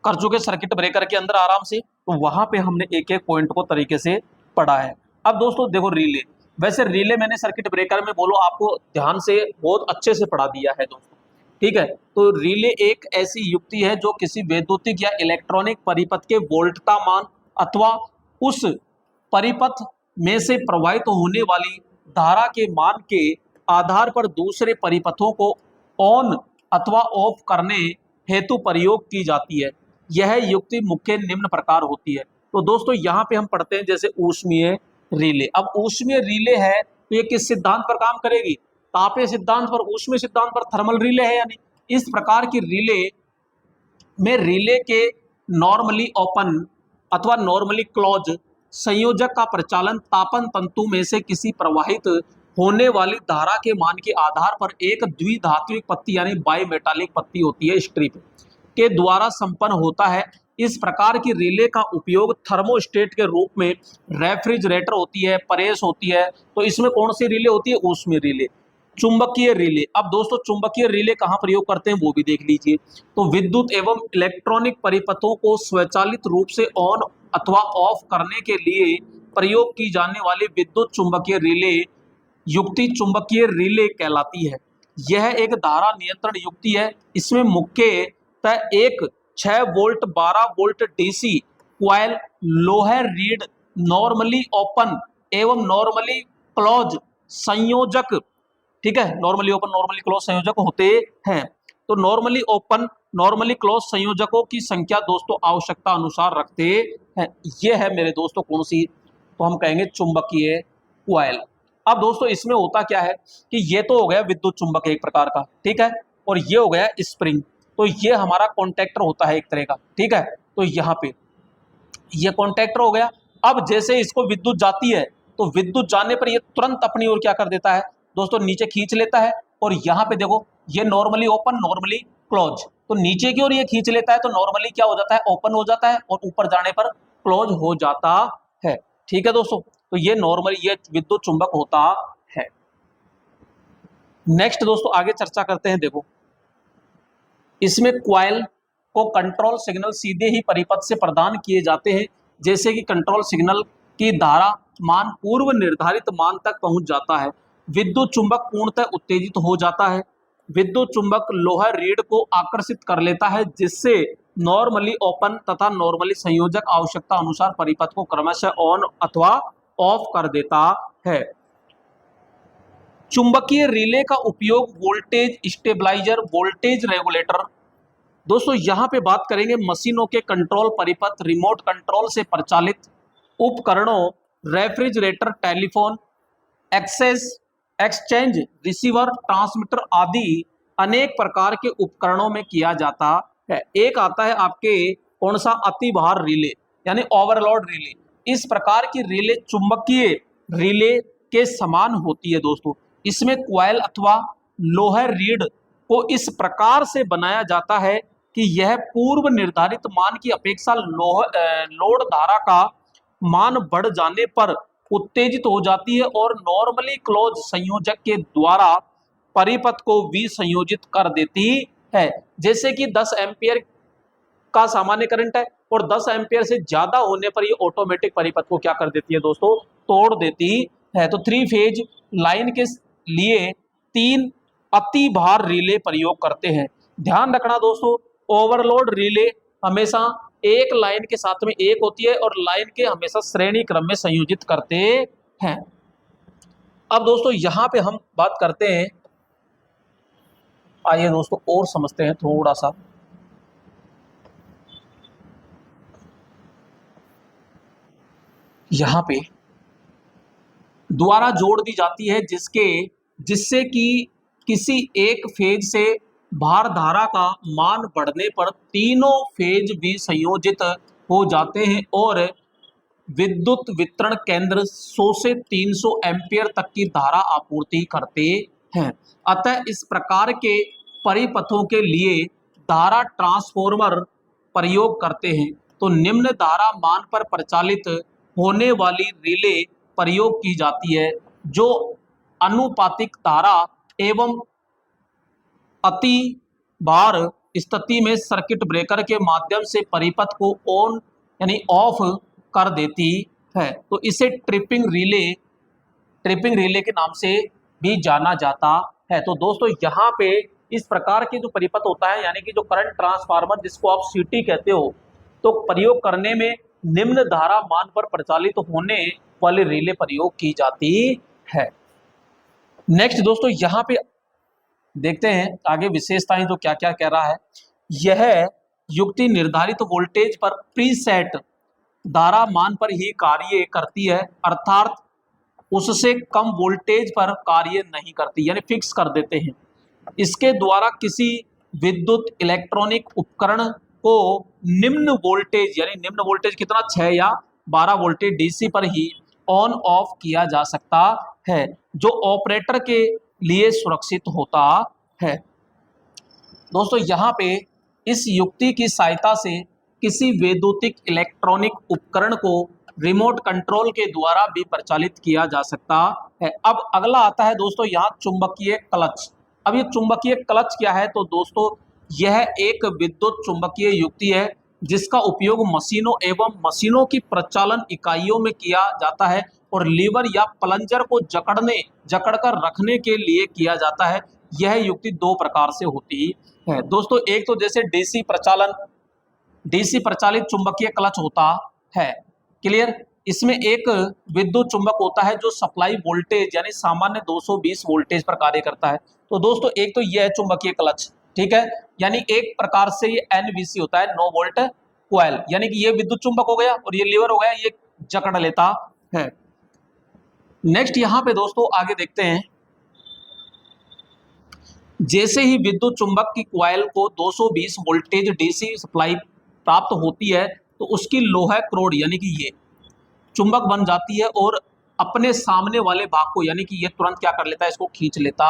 कर चुके सर्किट ब्रेकर के अंदर आराम से, तो वहां पे हमने एक एक पॉइंट को तरीके से पढ़ा है। अब दोस्तों देखो रिले, वैसे रिले मैंने सर्किट ब्रेकर में बोलो आपको ध्यान से बहुत अच्छे से पढ़ा दिया है दोस्तों, ठीक है। तो रिले एक ऐसी युक्ति है जो किसी वैद्युतिक या इलेक्ट्रॉनिक परिपथ के वोल्ट का मान अथवा उस परिपथ में से प्रवाहित होने वाली धारा के मान के आधार पर दूसरे परिपथों को ऑन अथवा ऑफ करने हेतु प्रयोग की जाती है। यह युक्ति मुख्य निम्न प्रकार होती है। तो दोस्तों यहाँ पे हम पढ़ते हैं जैसे ऊष्मीय रिले। अब ऊष्मीय रिले है तो ये किस सिद्धांत पर काम करेगी, तापीय सिद्धांत पर, ऊष्मीय सिद्धांत पर, थर्मल रिले है यानी। इस प्रकार की रिले में रिले के नॉर्मली ओपन अथवा नॉर्मली क्लोज संयोजक का प्रचालन तापन तंतु में से किसी प्रवाहित होने वाली धारा के मान के आधार पर एक द्विधात्विक पत्ती यानी बाई मेटालिक पत्ती होती है स्ट्रिप के द्वारा संपन्न होता है। इस प्रकार की रिले का उपयोग थर्मोस्टेट के रूप में, रेफ्रिजरेटर होती है, प्रेस होती है। तो इसमें कौन सी रिले होती है, ऊष्मीय रिले। चुंबकीय रिले, अब दोस्तों चुंबकीय रिले कहाँ प्रयोग करते हैं वो भी देख लीजिए। तो विद्युत एवं इलेक्ट्रॉनिक परिपथों को स्वचालित रूप से ऑन अथवा ऑफ करने के लिए प्रयोग की जाने वाली विद्युत चुंबकीय रिले युक्ति चुंबकीय रिले कहलाती है। यह एक धारा नियंत्रण युक्ति है। इसमें मुख्यतः एक 6 वोल्ट 12 वोल्ट डीसी क्वाइल लोहे रीड नॉर्मली ओपन एवं नॉर्मली क्लोज संयोजक, ठीक है, नॉर्मली ओपन नॉर्मली क्लोज संयोजक होते हैं। तो नॉर्मली ओपन नॉर्मली क्लोज संयोजकों की संख्या दोस्तों आवश्यकता अनुसार रखते हैं। ये है मेरे दोस्तों कौन सी, तो हम कहेंगे चुंबकीय क्वाइल। अब दोस्तों इसमें होता क्या है कि ये तो हो गया विद्युत चुंबक एक प्रकार का, ठीक है, और ये हो गया स्प्रिंग। तो ये हमारा कॉन्टैक्टर होता है एक तरह का, ठीक है। तो यहाँ पे ये कॉन्टैक्टर हो गया। अब जैसे इसको विद्युत जाती है तो विद्युत जाने पर ये तुरंत अपनी ओर क्या कर देता है दोस्तों, नीचे खींच लेता है। और यहाँ पे देखो ये नॉर्मली ओपन नॉर्मली क्लोज, तो नीचे की ओर ये खींच लेता है तो नॉर्मली क्या हो जाता है, ओपन हो जाता है, और ऊपर जाने पर क्लोज हो जाता है, ठीक है दोस्तों। तो ये नॉर्मली ये विद्युत चुंबक होता है। नेक्स्ट दोस्तों आगे चर्चा करते हैं। देखो इसमें क्वाइल को कंट्रोल सिग्नल सीधे ही परिपथ से प्रदान किए जाते हैं। जैसे कि कंट्रोल सिग्नल की धारा मान पूर्व निर्धारित मान तक पहुंच जाता है, विद्युत चुंबक पूर्णतः उत्तेजित हो जाता है। विद्युत चुंबक लोहा रीड को आकर्षित कर लेता है, जिससे नॉर्मली ओपन तथा नॉर्मली संयोजक आवश्यकता अनुसार परिपथ को क्रमशः ऑन अथवा ऑफ कर देता है। चुंबकीय रिले का उपयोग वोल्टेज स्टेबलाइजर, वोल्टेज रेगुलेटर, दोस्तों यहां पे बात करेंगे मशीनों के कंट्रोल परिपथ, रिमोट कंट्रोल से परिचालित उपकरणों, refrigerator, telephone, exchange, receiver, transmitter आदि अनेक प्रकार के उपकरणों में किया जाता है। एक आता है आपके कौन सा, अति भार रिले यानी ओवरलोड रिले। इस प्रकार की रिले चुंबकीय रिले के समान होती है दोस्तों। इसमें क्वाइल अथवा लोहे रीड को इस प्रकार से बनाया जाता है कि यह पूर्व निर्धारित मान की अपेक्षा लोड धारा का मान बढ़ जाने पर उत्तेजित हो जाती है और नॉर्मली क्लोज संयोजक के द्वारा परिपथ को विसंयोजित कर देती है। जैसे कि 10 एम्पियर का सामान्य करंट है और 10 एम्पियर से ज्यादा होने पर ये ऑटोमेटिक परिपथ को क्या कर देती है दोस्तों, तोड़ देती है। तो 3 फेज लाइन के लिए 3 अति भार रिले प्रयोग करते हैं। ध्यान रखना दोस्तों, ओवरलोड रिले हमेशा एक लाइन के साथ में एक होती है और लाइन के हमेशा श्रेणी क्रम में संयोजित करते हैं। अब दोस्तों यहां पे हम बात करते हैं, आइए दोस्तों और समझते हैं थोड़ा सा। यहां पे द्वारा जोड़ दी जाती है जिससे कि किसी एक फेज से भार धारा का मान बढ़ने पर तीनों फेज भी संयोजित हो जाते हैं और विद्युत वितरण केंद्र 100 से 300 एम्पियर तक की धारा आपूर्ति करते हैं। अतः इस प्रकार के परिपथों के लिए धारा ट्रांसफॉर्मर प्रयोग करते हैं। तो निम्न धारा मान पर प्रचालित होने वाली रिले प्रयोग की जाती है, जो अनुपातिक धारा एवं अति भार स्थिति में सर्किट ब्रेकर के माध्यम से परिपथ को ऑन यानी ऑफ कर देती है। तो इसे ट्रिपिंग रिले के नाम से भी जाना जाता है। तो दोस्तों यहाँ पे इस प्रकार के जो परिपथ होता है, यानी कि जो करंट ट्रांसफार्मर जिसको आप सीटी कहते हो, तो प्रयोग करने में निम्न धारा मान पर प्रचालित होने वाली रिले प्रयोग की जाती है। नेक्स्ट दोस्तों यहाँ पे देखते हैं आगे विशेषताएं तो क्या क्या कह रहा है। यह युक्ति निर्धारित वोल्टेज पर प्रीसेट धारा मान पर ही कार्य करती है, अर्थात उससे कम वोल्टेज पर कार्य नहीं करती, यानी फिक्स कर देते हैं। इसके द्वारा किसी विद्युत इलेक्ट्रॉनिक उपकरण को निम्न वोल्टेज, यानी निम्न वोल्टेज कितना 6 या 12 वोल्टेज डीसी पर ही ऑन ऑफ किया जा सकता है, जो ऑपरेटर के लिए सुरक्षित होता है। दोस्तों यहाँ पे इस युक्ति की सहायता से किसी वैद्युतिक इलेक्ट्रॉनिक उपकरण को रिमोट कंट्रोल के द्वारा भी प्रचालित किया जा सकता है। अब अगला आता है दोस्तों यहाँ चुंबकीय क्लच। अब ये चुंबकीय क्लच क्या है? तो दोस्तों यह एक विद्युत चुंबकीय युक्ति है जिसका उपयोग मशीनों एवं मशीनों की प्रचालन इकाइयों में किया जाता है और लीवर या प्लंजर को जकड़कर रखने के लिए किया जाता है। यह युक्ति दो प्रकार से होती है दोस्तों। एक तो जैसे डीसी प्रचालित चुंबकीय क्लच होता है, क्लियर। इसमें एक विद्युत चुंबक होता है जो सप्लाई वोल्टेज यानी सामान्य 220 वोल्टेज पर कार्य करता है। तो दोस्तों एक तो यह है चुंबकीय क्लच, ठीक है, यानी एक प्रकार से ये एनवीसी होता है, नो वोल्ट कॉइल, यानी कि ये विद्युत चुंबक हो गया और ये लीवर हो गया, ये जकड़ लेता है। नेक्स्ट यहाँ पे दोस्तों आगे देखते हैं, जैसे ही विद्युत चुंबक की कॉइल को 220 वोल्टेज डीसी सप्लाई प्राप्त होती है तो उसकी लोहा क्रोड यानी कि ये चुंबक बन जाती है और अपने सामने वाले भाग को, यानी कि ये तुरंत क्या कर लेता है, इसको खींच लेता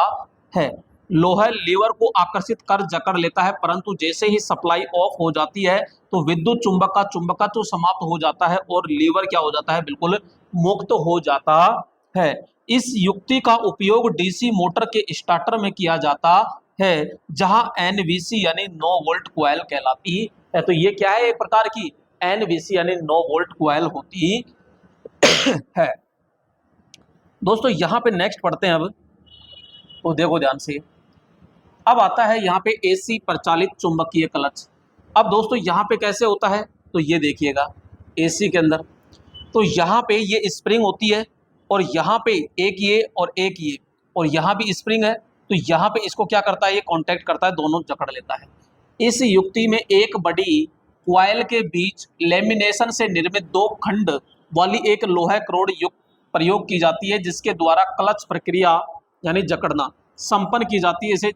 है। लोहा लीवर को आकर्षित कर जकड़ लेता है, परंतु जैसे ही सप्लाई ऑफ हो जाती है तो विद्युत चुंबक का चुंबकत्व समाप्त हो जाता है और लीवर क्या हो जाता है, बिल्कुल मुक्त हो जाता है। इस युक्ति का उपयोग डीसी मोटर के स्टार्टर में किया जाता है जहां एनवीसी यानी नो वोल्ट कॉइल कहलाती है। तो ये क्या है, एक प्रकार की एनवीसी यानी नो वोल्ट कॉइल होती है। दोस्तों यहां पे नेक्स्ट पढ़ते हैं अब, तो देखो ध्यान से। अब आता है यहाँ पे एसी प्रचालित चुंबकीय क्लच। अब दोस्तों यहाँ पे कैसे होता है, तो ये देखिएगा एसी के अंदर, तो यहाँ पे ये स्प्रिंग होती है और यहाँ पे एक ये और यहाँ भी स्प्रिंग है। तो यहाँ पे इसको क्या करता है, ये कांटेक्ट करता है, दोनों जकड़ लेता है। इस युक्ति में एक बड़ी कॉइल के बीच लेमिनेशन से निर्मित 2 खंड वाली एक लोहा क्रोड युक्त प्रयोग की जाती है, जिसके द्वारा क्लच प्रक्रिया यानी जकड़ना संपन्न की जाती है। इसे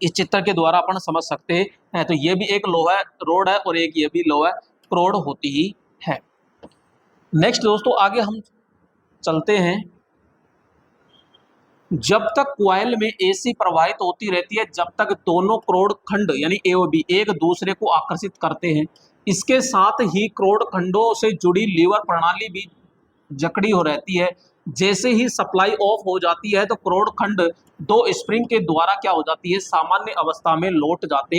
इस चित्र के द्वारा अपन समझ सकते हैं। तो ये भी एक लोहा रोड है और एक ये भी लोहा क्रोड होती ही है। नेक्स्ट दोस्तों आगे हम चलते हैं। जब तक कॉइल में एसी प्रवाहित होती रहती है, जब तक दोनों क्रोड खंड यानी ए और बी एक दूसरे को आकर्षित करते हैं, इसके साथ ही क्रोड खंडों से जुड़ी लीवर प्रणाली भी जकड़ी हो रहती है। जैसे ही सप्लाई ऑफ हो जाती है तो क्रोड खंड 2 स्प्रिंग के द्वारा क्या हो जाती है, सामान्य अवस्था में लौट जाते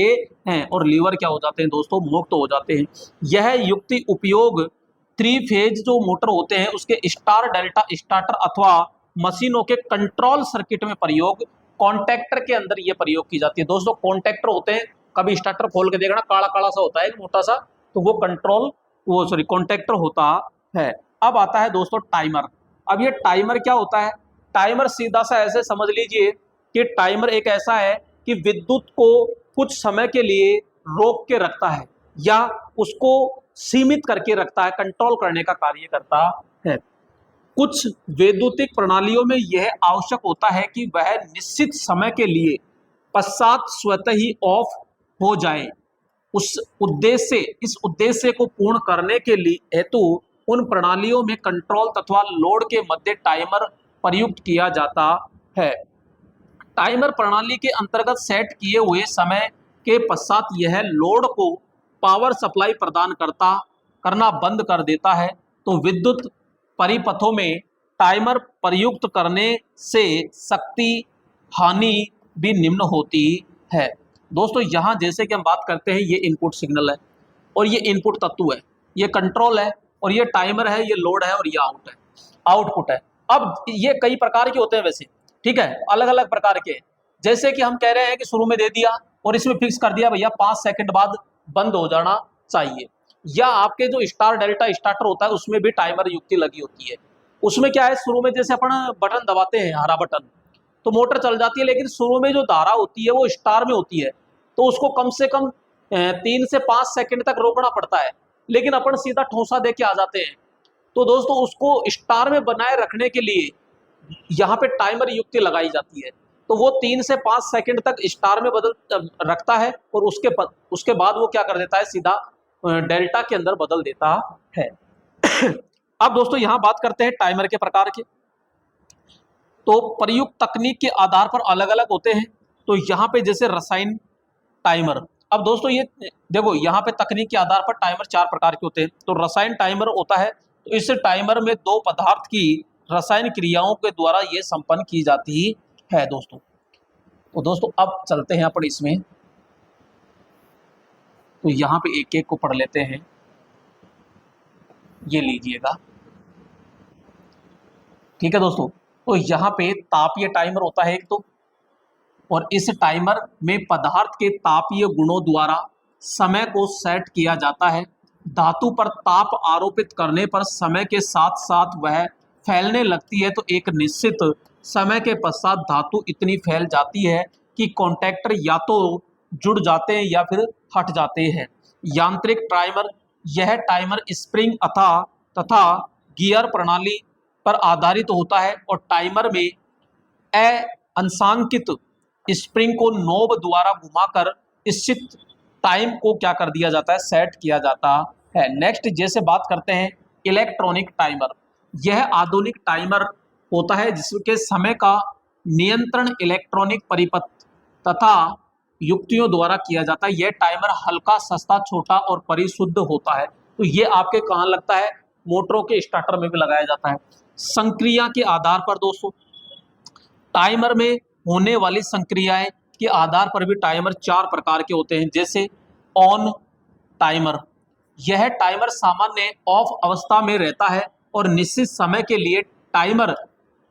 हैं और लीवर क्या हो जाते हैं दोस्तों, मुक्त हो जाते हैं। यह युक्ति उपयोग 3 फेज जो मोटर होते हैं उसके स्टार डेल्टा स्टार्टर अथवा मशीनों के कंट्रोल सर्किट में प्रयोग कॉन्टैक्टर के अंदर ये प्रयोग की जाती है। दोस्तों कॉन्टैक्टर होते हैं, कभी स्टार्टर खोल के देखना, काला काला सा होता है मोटा सा, तो वो कॉन्टैक्टर होता है। अब आता है दोस्तों टाइमर। अब ये टाइमर क्या होता है? टाइमर सीधा सा ऐसे समझ लीजिए कि टाइमर एक ऐसा है कि विद्युत को कुछ समय के लिए रोक के रखता है या उसको सीमित करके रखता है, कंट्रोल करने का कार्य करता है। कुछ वैद्युतिक प्रणालियों में यह आवश्यक होता है कि वह निश्चित समय के लिए पश्चात स्वतः ही ऑफ हो जाए। इस उद्देश्य को पूर्ण करने के लिए हेतु उन प्रणालियों में कंट्रोल तथा लोड के मध्य टाइमर प्रयुक्त किया जाता है। टाइमर प्रणाली के अंतर्गत सेट किए हुए समय के पश्चात यह लोड को पावर सप्लाई प्रदान करना बंद कर देता है। तो विद्युत परिपथों में टाइमर प्रयुक्त करने से शक्ति हानि भी निम्न होती है। दोस्तों यहाँ जैसे कि हम बात करते हैं, ये इनपुट सिग्नल है और ये इनपुट तत्व है, ये कंट्रोल है और ये टाइमर है, ये लोड है और ये आउटपुट है। अब ये कई प्रकार के होते हैं वैसे, ठीक है, अलग अलग प्रकार के। जैसे कि हम कह रहे हैं कि शुरू में दे दिया और इसमें फिक्स कर दिया भैया 5 सेकंड बाद बंद हो जाना चाहिए, या आपके जो स्टार डेल्टा स्टार्टर होता है उसमें भी टाइमर युक्ति लगी होती है। उसमें क्या है, शुरू में जैसे अपन बटन दबाते हैं, हरा बटन, तो मोटर चल जाती है, लेकिन शुरू में जो धारा होती है वो स्टार में होती है, तो उसको कम से कम 3 से 5 सेकंड तक रोकना पड़ता है, लेकिन अपन सीधा ठोसा दे के आ जाते हैं। तो दोस्तों उसको स्टार में बनाए रखने के लिए यहाँ पे टाइमर युक्ति लगाई जाती है, तो वो 3 से 5 सेकंड तक स्टार में बदल रखता है और उसके बाद वो क्या कर देता है, सीधा डेल्टा के अंदर बदल देता है। अब दोस्तों यहाँ बात करते हैं टाइमर के प्रकार के। तो प्रयुक्त तकनीक के आधार पर अलग अलग होते हैं। तो यहाँ पे जैसे रसायन टाइमर, अब दोस्तों ये देखो यहाँ पे तकनीक के आधार पर टाइमर 4 प्रकार के होते हैं। तो रसायन टाइमर होता है, तो इस टाइमर में 2 पदार्थ की रसायन क्रियाओं के द्वारा ये संपन्न की जाती है दोस्तों। तो दोस्तों अब चलते हैं अपन इसमें, तो यहाँ पे एक एक को पढ़ लेते हैं। ये लीजिएगा, ठीक है दोस्तों। तो यहाँ पे तापीय टाइमर होता है एक तो, और इस टाइमर में पदार्थ के तापीय गुणों द्वारा समय को सेट किया जाता है। धातु पर ताप आरोपित करने पर समय के साथ साथ वह फैलने लगती है, तो एक निश्चित समय के पश्चात धातु इतनी फैल जाती है कि कॉन्टैक्टर या तो जुड़ जाते हैं या फिर हट जाते हैं। यांत्रिक टाइमर, यह टाइमर स्प्रिंग तथा गियर प्रणाली पर आधारित होता है और टाइमर में अंशांकित स्प्रिंग को नोब द्वारा घुमाकर निश्चित टाइम को क्या कर दिया जाता है, सेट किया जाता है। नेक्स्ट जैसे बात करते हैं इलेक्ट्रॉनिक टाइमर, यह आधुनिक टाइमर होता है जिसके समय का नियंत्रण इलेक्ट्रॉनिक परिपथ तथा युक्तियों द्वारा किया जाता है। यह टाइमर हल्का, सस्ता, छोटा और परिशुद्ध होता है। तो ये आपके कहाँ लगता है, मोटरों के स्टार्टर में भी लगाया जाता है। संक्रिया के आधार पर दोस्तों, टाइमर में होने वाली संक्रियाएं के आधार पर भी टाइमर 4 प्रकार के होते हैं। जैसे ऑन टाइमर, यह टाइमर सामान्य ऑफ अवस्था में रहता है और निश्चित समय के लिए टाइमर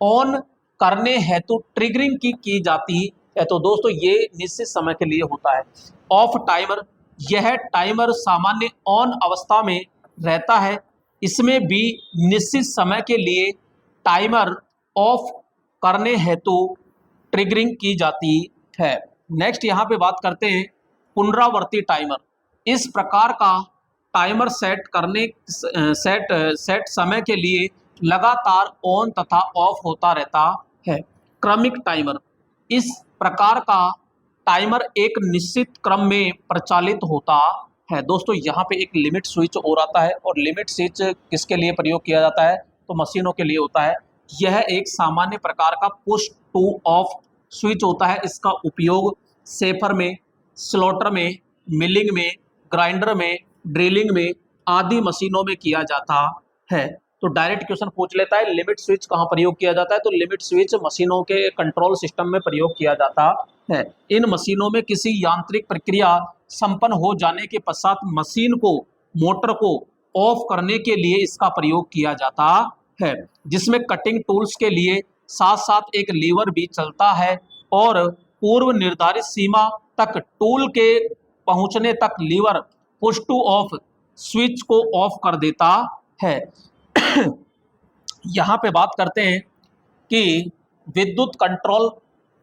ऑन करने हेतु ट्रिगरिंग की जाती है। तो दोस्तों ये निश्चित समय के लिए होता है। ऑफ टाइमर, यह टाइमर सामान्य ऑन अवस्था में रहता है, इसमें भी निश्चित समय के लिए टाइमर ऑफ करने हेतु ट्रिगरिंग की जाती है। नेक्स्ट यहाँ पे बात करते हैं पुनरावर्ती टाइमर। इस प्रकार का टाइमर सेट समय के लिए लगातार ऑन तथा ऑफ होता रहता है। क्रमिक टाइमर, इस प्रकार का टाइमर एक निश्चित क्रम में प्रचालित होता है। दोस्तों यहाँ पे एक लिमिट स्विच और आता है, और लिमिट स्विच किसके लिए प्रयोग किया जाता है, तो मशीनों के लिए होता है। यह एक सामान्य प्रकार का पुश टू ऑफ स्विच होता है। इसका उपयोग सेफर में, स्लॉटर में, मिलिंग में, ग्राइंडर में, ड्रिलिंग में आदि मशीनों में किया जाता है। तो डायरेक्ट क्वेश्चन पूछ लेता है लिमिट स्विच कहाँ प्रयोग किया जाता है, तो लिमिट स्विच मशीनों के कंट्रोल सिस्टम में प्रयोग किया जाता है। इन मशीनों में किसी यांत्रिक प्रक्रिया संपन्न हो जाने के पश्चात मशीन को, मोटर को ऑफ करने के लिए इसका प्रयोग किया जाता है, जिसमें कटिंग टूल्स के लिए साथ साथ एक लीवर भी चलता है और पूर्व निर्धारित सीमा तक टूल के पहुंचने तक lever push to off switch को ऑफ कर देता है। यहां पे बात करते हैं कि विद्युत कंट्रोल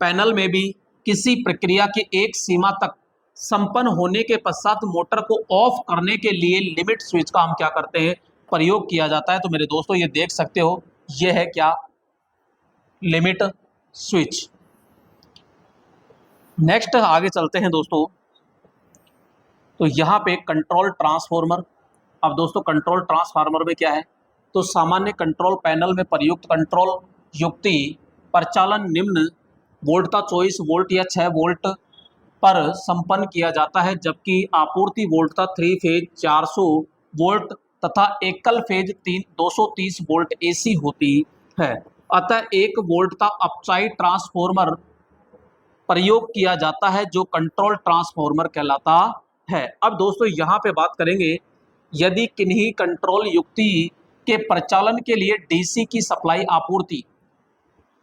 पैनल में भी किसी प्रक्रिया के एक सीमा तक संपन्न होने के पश्चात मोटर को ऑफ करने के लिए लिमिट स्विच का हम क्या करते हैं, प्रयोग किया जाता है। तो मेरे दोस्तों ये देख सकते हो, ये है क्या, लिमिट स्विच। नेक्स्ट आगे चलते हैं दोस्तों, तो यहाँ पे कंट्रोल ट्रांसफार्मर। अब दोस्तों कंट्रोल ट्रांसफार्मर में क्या है, तो सामान्य कंट्रोल पैनल में प्रयुक्त कंट्रोल युक्ति परिचालन निम्न वोल्टता 24 वोल्ट या 6 वोल्ट पर संपन्न किया जाता है, जबकि आपूर्ति वोल्टता 3 फेज 400 वोल्ट तथा एकल फेज 230 वोल्ट एसी होती है। अतः 1 वोल्ट का अपसाइड ट्रांसफार्मर प्रयोग किया जाता है जो कंट्रोल ट्रांसफार्मर कहलाता है। अब दोस्तों यहाँ पे बात करेंगे, यदि किन्हीं कंट्रोल युक्ति के परिचालन के लिए डीसी की सप्लाई आपूर्ति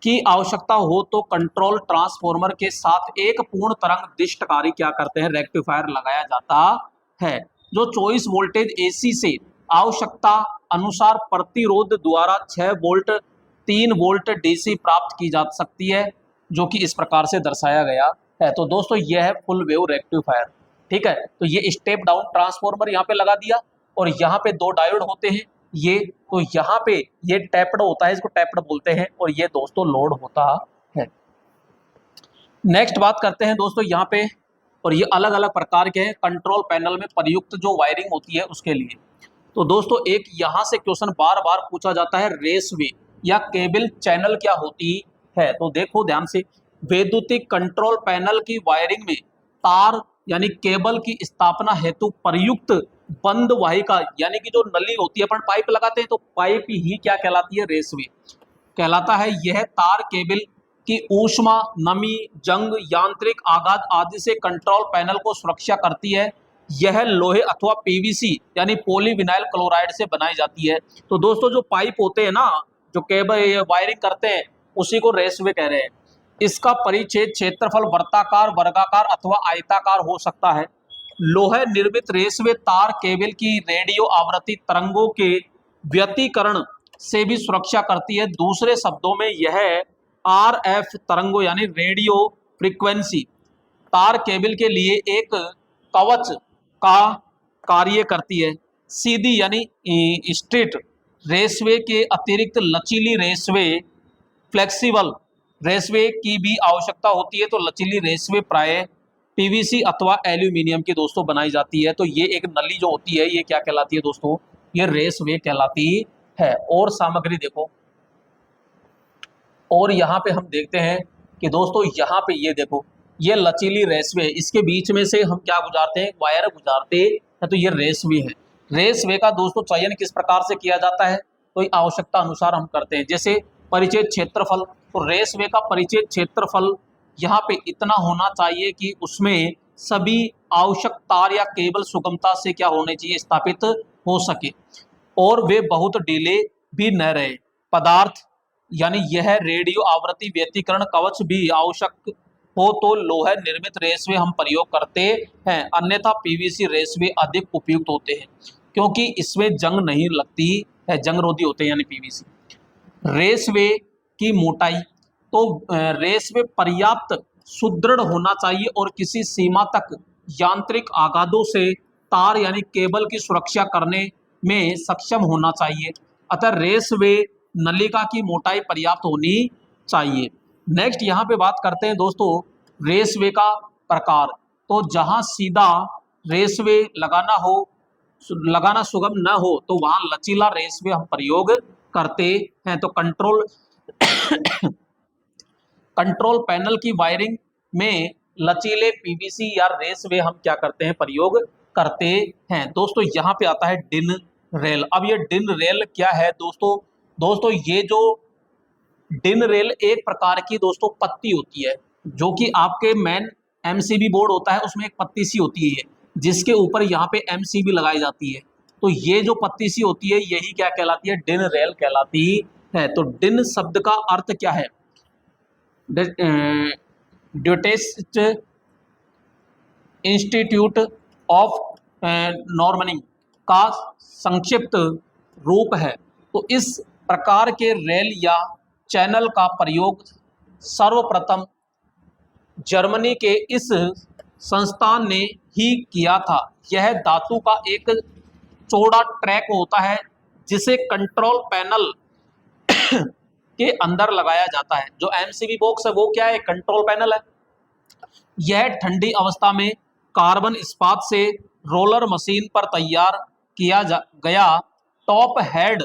की आवश्यकता हो तो कंट्रोल ट्रांसफार्मर के साथ एक पूर्ण तरंग दिष्टकारी क्या करते हैं, रेक्टिफायर लगाया जाता है, जो 24 वोल्टेज एसी से आवश्यकता अनुसार प्रतिरोध द्वारा 6 वोल्ट 3 वोल्ट डीसी प्राप्त की जा सकती है, जो कि इस प्रकार से दर्शाया गया है। तो दोस्तों यह है फुल वेव रेक्टिफायर, ठीक है। तो ये स्टेप डाउन ट्रांसफार्मर यहाँ पे लगा दिया, और यहाँ पे 2 डायोड होते हैं ये, तो यहाँ पे ये टैप्ड होता है, इसको टैप्ड बोलते हैं, और ये दोस्तों लोड होता है। नेक्स्ट बात करते हैं दोस्तों यहाँ पे, और ये अलग अलग प्रकार के हैं कंट्रोल पैनल में प्रयुक्त जो वायरिंग होती है उसके लिए। तो दोस्तों एक यहाँ से क्वेश्चन बार बार पूछा जाता है, रेसवे या केबल चैनल क्या होती है। तो देखो ध्यान से, वैद्युतिक कंट्रोल पैनल की वायरिंग में तार यानी केबल की स्थापना हेतु प्रयुक्त बंद वाहिका यानी कि जो नली होती है, अपन पाइप लगाते हैं तो पाइप ही क्या कहलाती है, रेसवे कहलाता है। यह तार केबल की ऊष्मा, नमी, जंग, यांत्रिक आघात आदि से कंट्रोल पैनल को सुरक्षा करती है। यह लोहे अथवा पीवीसी यानी पॉलीविनाइल क्लोराइड से बनाई जाती है। तो दोस्तों जो पाइप होते हैं ना, जो केबल वायरिंग करते हैं, उसी को रेसवे कह रहे हैं। इसका परिच्छेद क्षेत्रफल वृत्ताकार, वर्गाकार अथवा आयताकार हो सकता है। लोहे निर्मित रेसवे तार केबल की रेडियो आवृत्ति तरंगों के व्यतिकरण से भी सुरक्षा करती है। दूसरे शब्दों में यह आरएफ तरंगों यानी रेडियो फ्रीक्वेंसी तार केबल के लिए एक कवच का कार्य करती है। सीधी यानी स्ट्रेट रेसवे के अतिरिक्त लचीली रेसवे, फ्लेक्सिबल रेसवे की भी आवश्यकता होती है। तो लचीली रेसवे प्राय पीवीसी अथवा एल्यूमिनियम की दोस्तों बनाई जाती है। तो ये एक नली जो होती है ये क्या कहलाती है दोस्तों, ये रेसवे कहलाती है। और सामग्री देखो, और यहाँ पे हम देखते हैं कि दोस्तों यहाँ पे ये देखो, ये लचीली रेसवे, इसके बीच में से हम क्या गुजारते हैं, वायर गुजारते हैं। तो ये रेसवे है। रेसवे का दोस्तों चयन किस प्रकार से किया जाता है, तो आवश्यकता अनुसार हम करते हैं। जैसे परिचय क्षेत्रफल, तो रेसवे का परिचय क्षेत्रफल यहाँ पे इतना होना चाहिए कि उसमें सभी आवश्यक तार या केबल सुगमता से क्या होने चाहिए, स्थापित हो सके, और वे बहुत ढीले भी न रहे। पदार्थ यानी यह रेडियो आवृत्ति व्यतिकरण कवच भी आवश्यक हो तो लोहा निर्मित रेसवे हम प्रयोग करते हैं, अन्यथा पीवीसी रेसवे अधिक उपयुक्त होते हैं क्योंकि इसमें जंग नहीं लगती है, जंग रोधी होते हैं यानी पीवीसी। रेसवे की मोटाई, तो रेसवे पर्याप्त सुदृढ़ होना चाहिए और किसी सीमा तक यांत्रिक आघातों से तार यानी केबल की सुरक्षा करने में सक्षम होना चाहिए। अतः रेसवे नलिका की मोटाई पर्याप्त होनी चाहिए। नेक्स्ट यहाँ पे बात करते हैं दोस्तों रेसवे का प्रकार। तो जहाँ सीधा रेसवे लगाना सुगम न हो तो वहाँ लचीला रेसवे हम प्रयोग करते हैं। तो कंट्रोल पैनल की वायरिंग में लचीले पीवीसी या रेसवे हम क्या करते हैं, प्रयोग करते हैं। दोस्तों यहाँ पे आता है डिन रेल। अब ये डिन रेल क्या है दोस्तों ये जो डिन रेल एक प्रकार की दोस्तों पत्ती होती है, जो कि आपके मेन एमसीबी बोर्ड होता है उसमें एक पत्ती सी होती है जिसके ऊपर यहाँ पे एमसीबी लगाई जाती है। तो ये जो पत्ती सी होती है यही क्या कहलाती है, डिन रेल कहलाती है। तो डिन शब्द का अर्थ क्या है, ड्यूटेस्ट इंस्टीट्यूट ऑफ नॉर्मनिंग का संक्षिप्त रूप है। तो इस प्रकार के रेल या चैनल का प्रयोग सर्वप्रथम जर्मनी के इस संस्थान ने ही किया था। यह धातु का एक चौड़ा ट्रैक होता है जिसे कंट्रोल पैनल के अंदर लगाया जाता है। जो एमसीबी बॉक्स है वो क्या है? कंट्रोल पैनल है। यह ठंडी अवस्था में कार्बन इस्पात से रोलर मशीन पर तैयार किया गया टॉप हेड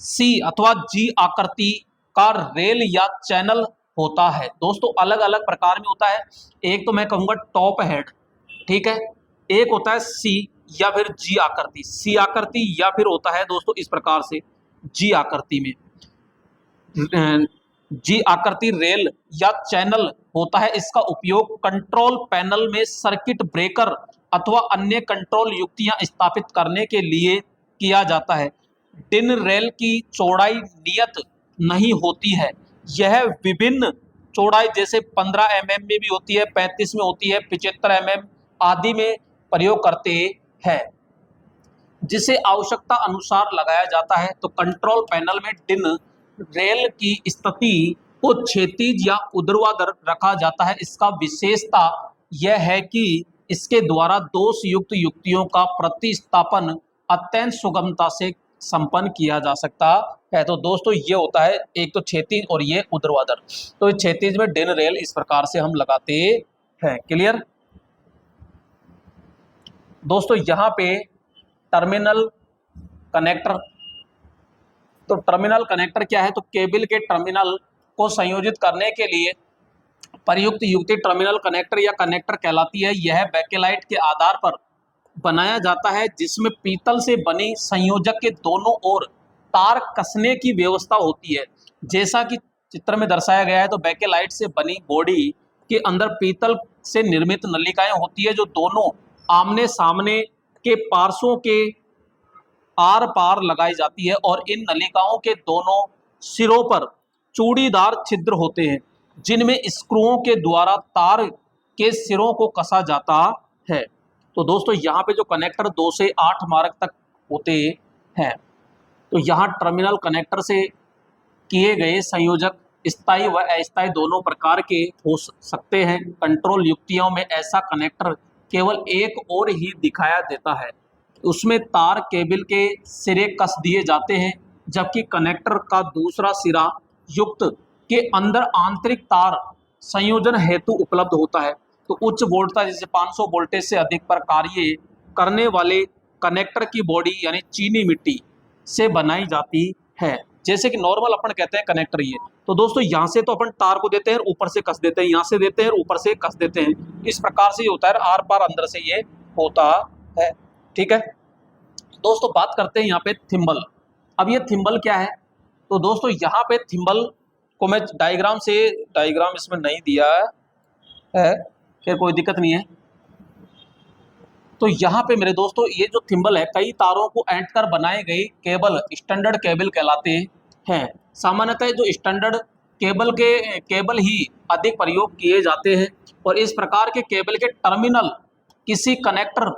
सी अथवा जी आकृति का रेल या चैनल होता है। दोस्तों अलग अलग प्रकार में होता है। एक तो मैं कहूँगा टॉप हेड, ठीक है, एक होता है सी या फिर जी आकृति, सी आकृति या फिर होता है दोस्तों इस प्रकार से जी आकृति में। जी आकृति रेल या चैनल होता है। इसका उपयोग कंट्रोल पैनल में सर्किट ब्रेकर अथवा अन्य कंट्रोल युक्तियां स्थापित करने के लिए किया जाता है। डिन रेल की चौड़ाई नियत नहीं होती है। यह विभिन्न चौड़ाई जैसे 15 mm में भी होती है, 35 में होती है, 75 mm आदि में प्रयोग करते हैं, जिसे आवश्यकता अनुसार लगाया जाता है। तो कंट्रोल पैनल में डिन रेल की स्थिति को क्षैतिज या ऊर्ध्वाधर रखा जाता है। इसका विशेषता यह है कि इसके द्वारा दोष युक्त युक्तियों का प्रतिस्थापन अत्यंत सुगमता से संपन्न किया जा सकता है। तो दोस्तों ये होता है एक तो क्षैतिज और ये ऊर्ध्वाधर। तो क्षैतिज में डिन रेल इस प्रकार से हम लगाते हैं। क्लियर दोस्तों? यहाँ पे टर्मिनल कनेक्टर, तो टर्मिनल कनेक्टर क्या है? तो केबल के टर्मिनल को संयोजित करने के लिए प्रयुक्त युक्ति टर्मिनल कनेक्टर या कनेक्टर कहलाती है। यह बैकेलाइट के आधार पर बनाया जाता है जिसमें पीतल से बनी संयोजक के दोनों ओर तार कसने की व्यवस्था होती है। जैसा कि चित्र में दर्शाया गया है, तो बैकेलाइट से बनी बॉडी के अंदर पीतल से निर्मित नलिकाएं होती है जो दोनों आमने सामने के पार्श्वों के आर पार लगाई जाती है और इन नलिकाओं के दोनों सिरों पर चूड़ीदार छिद्र होते हैं जिनमें स्क्रूओं के द्वारा तार के सिरों को कसा जाता है। तो दोस्तों यहाँ पे जो कनेक्टर 2 से 8 मार्क तक होते हैं, तो यहाँ टर्मिनल कनेक्टर से किए गए संयोजक स्थायी व अस्थायी दोनों प्रकार के हो सकते हैं। कंट्रोल युक्तियों में ऐसा कनेक्टर केवल एक और ही दिखाया देता है, उसमें तार केबल के सिरे कस दिए जाते हैं जबकि कनेक्टर का दूसरा सिरा युक्त के अंदर आंतरिक तार संयोजन हेतु उपलब्ध होता है। तो उच्च वोल्टेज जैसे 500 वोल्टेज से अधिक पर कार्य करने वाले कनेक्टर की बॉडी यानी चीनी मिट्टी से बनाई जाती है। जैसे कि नॉर्मल अपन कहते हैं कनेक्टर ये, तो दोस्तों यहाँ से तो अपन तार को देते हैं ऊपर से कस देते हैं, यहाँ से देते हैं ऊपर से कस देते हैं, इस प्रकार से ये होता है, आर पार अंदर से ये होता है। ठीक है दोस्तों, बात करते हैं यहाँ पे थिम्बल। अब ये थिम्बल क्या है? तो दोस्तों यहाँ पे थिम्बल को मैं डायग्राम इसमें नहीं दिया है, फिर कोई दिक्कत नहीं है। तो यहाँ पे मेरे दोस्तों ये जो थिम्बल है कई तारों को ऐंठ कर बनाए गए केबल स्टैंडर्ड केबल कहलाते हैं। सामान्यतः जो स्टैंडर्ड केबल ही अधिक प्रयोग किए जाते हैं और इस प्रकार के केबल के टर्मिनल किसी कनेक्टर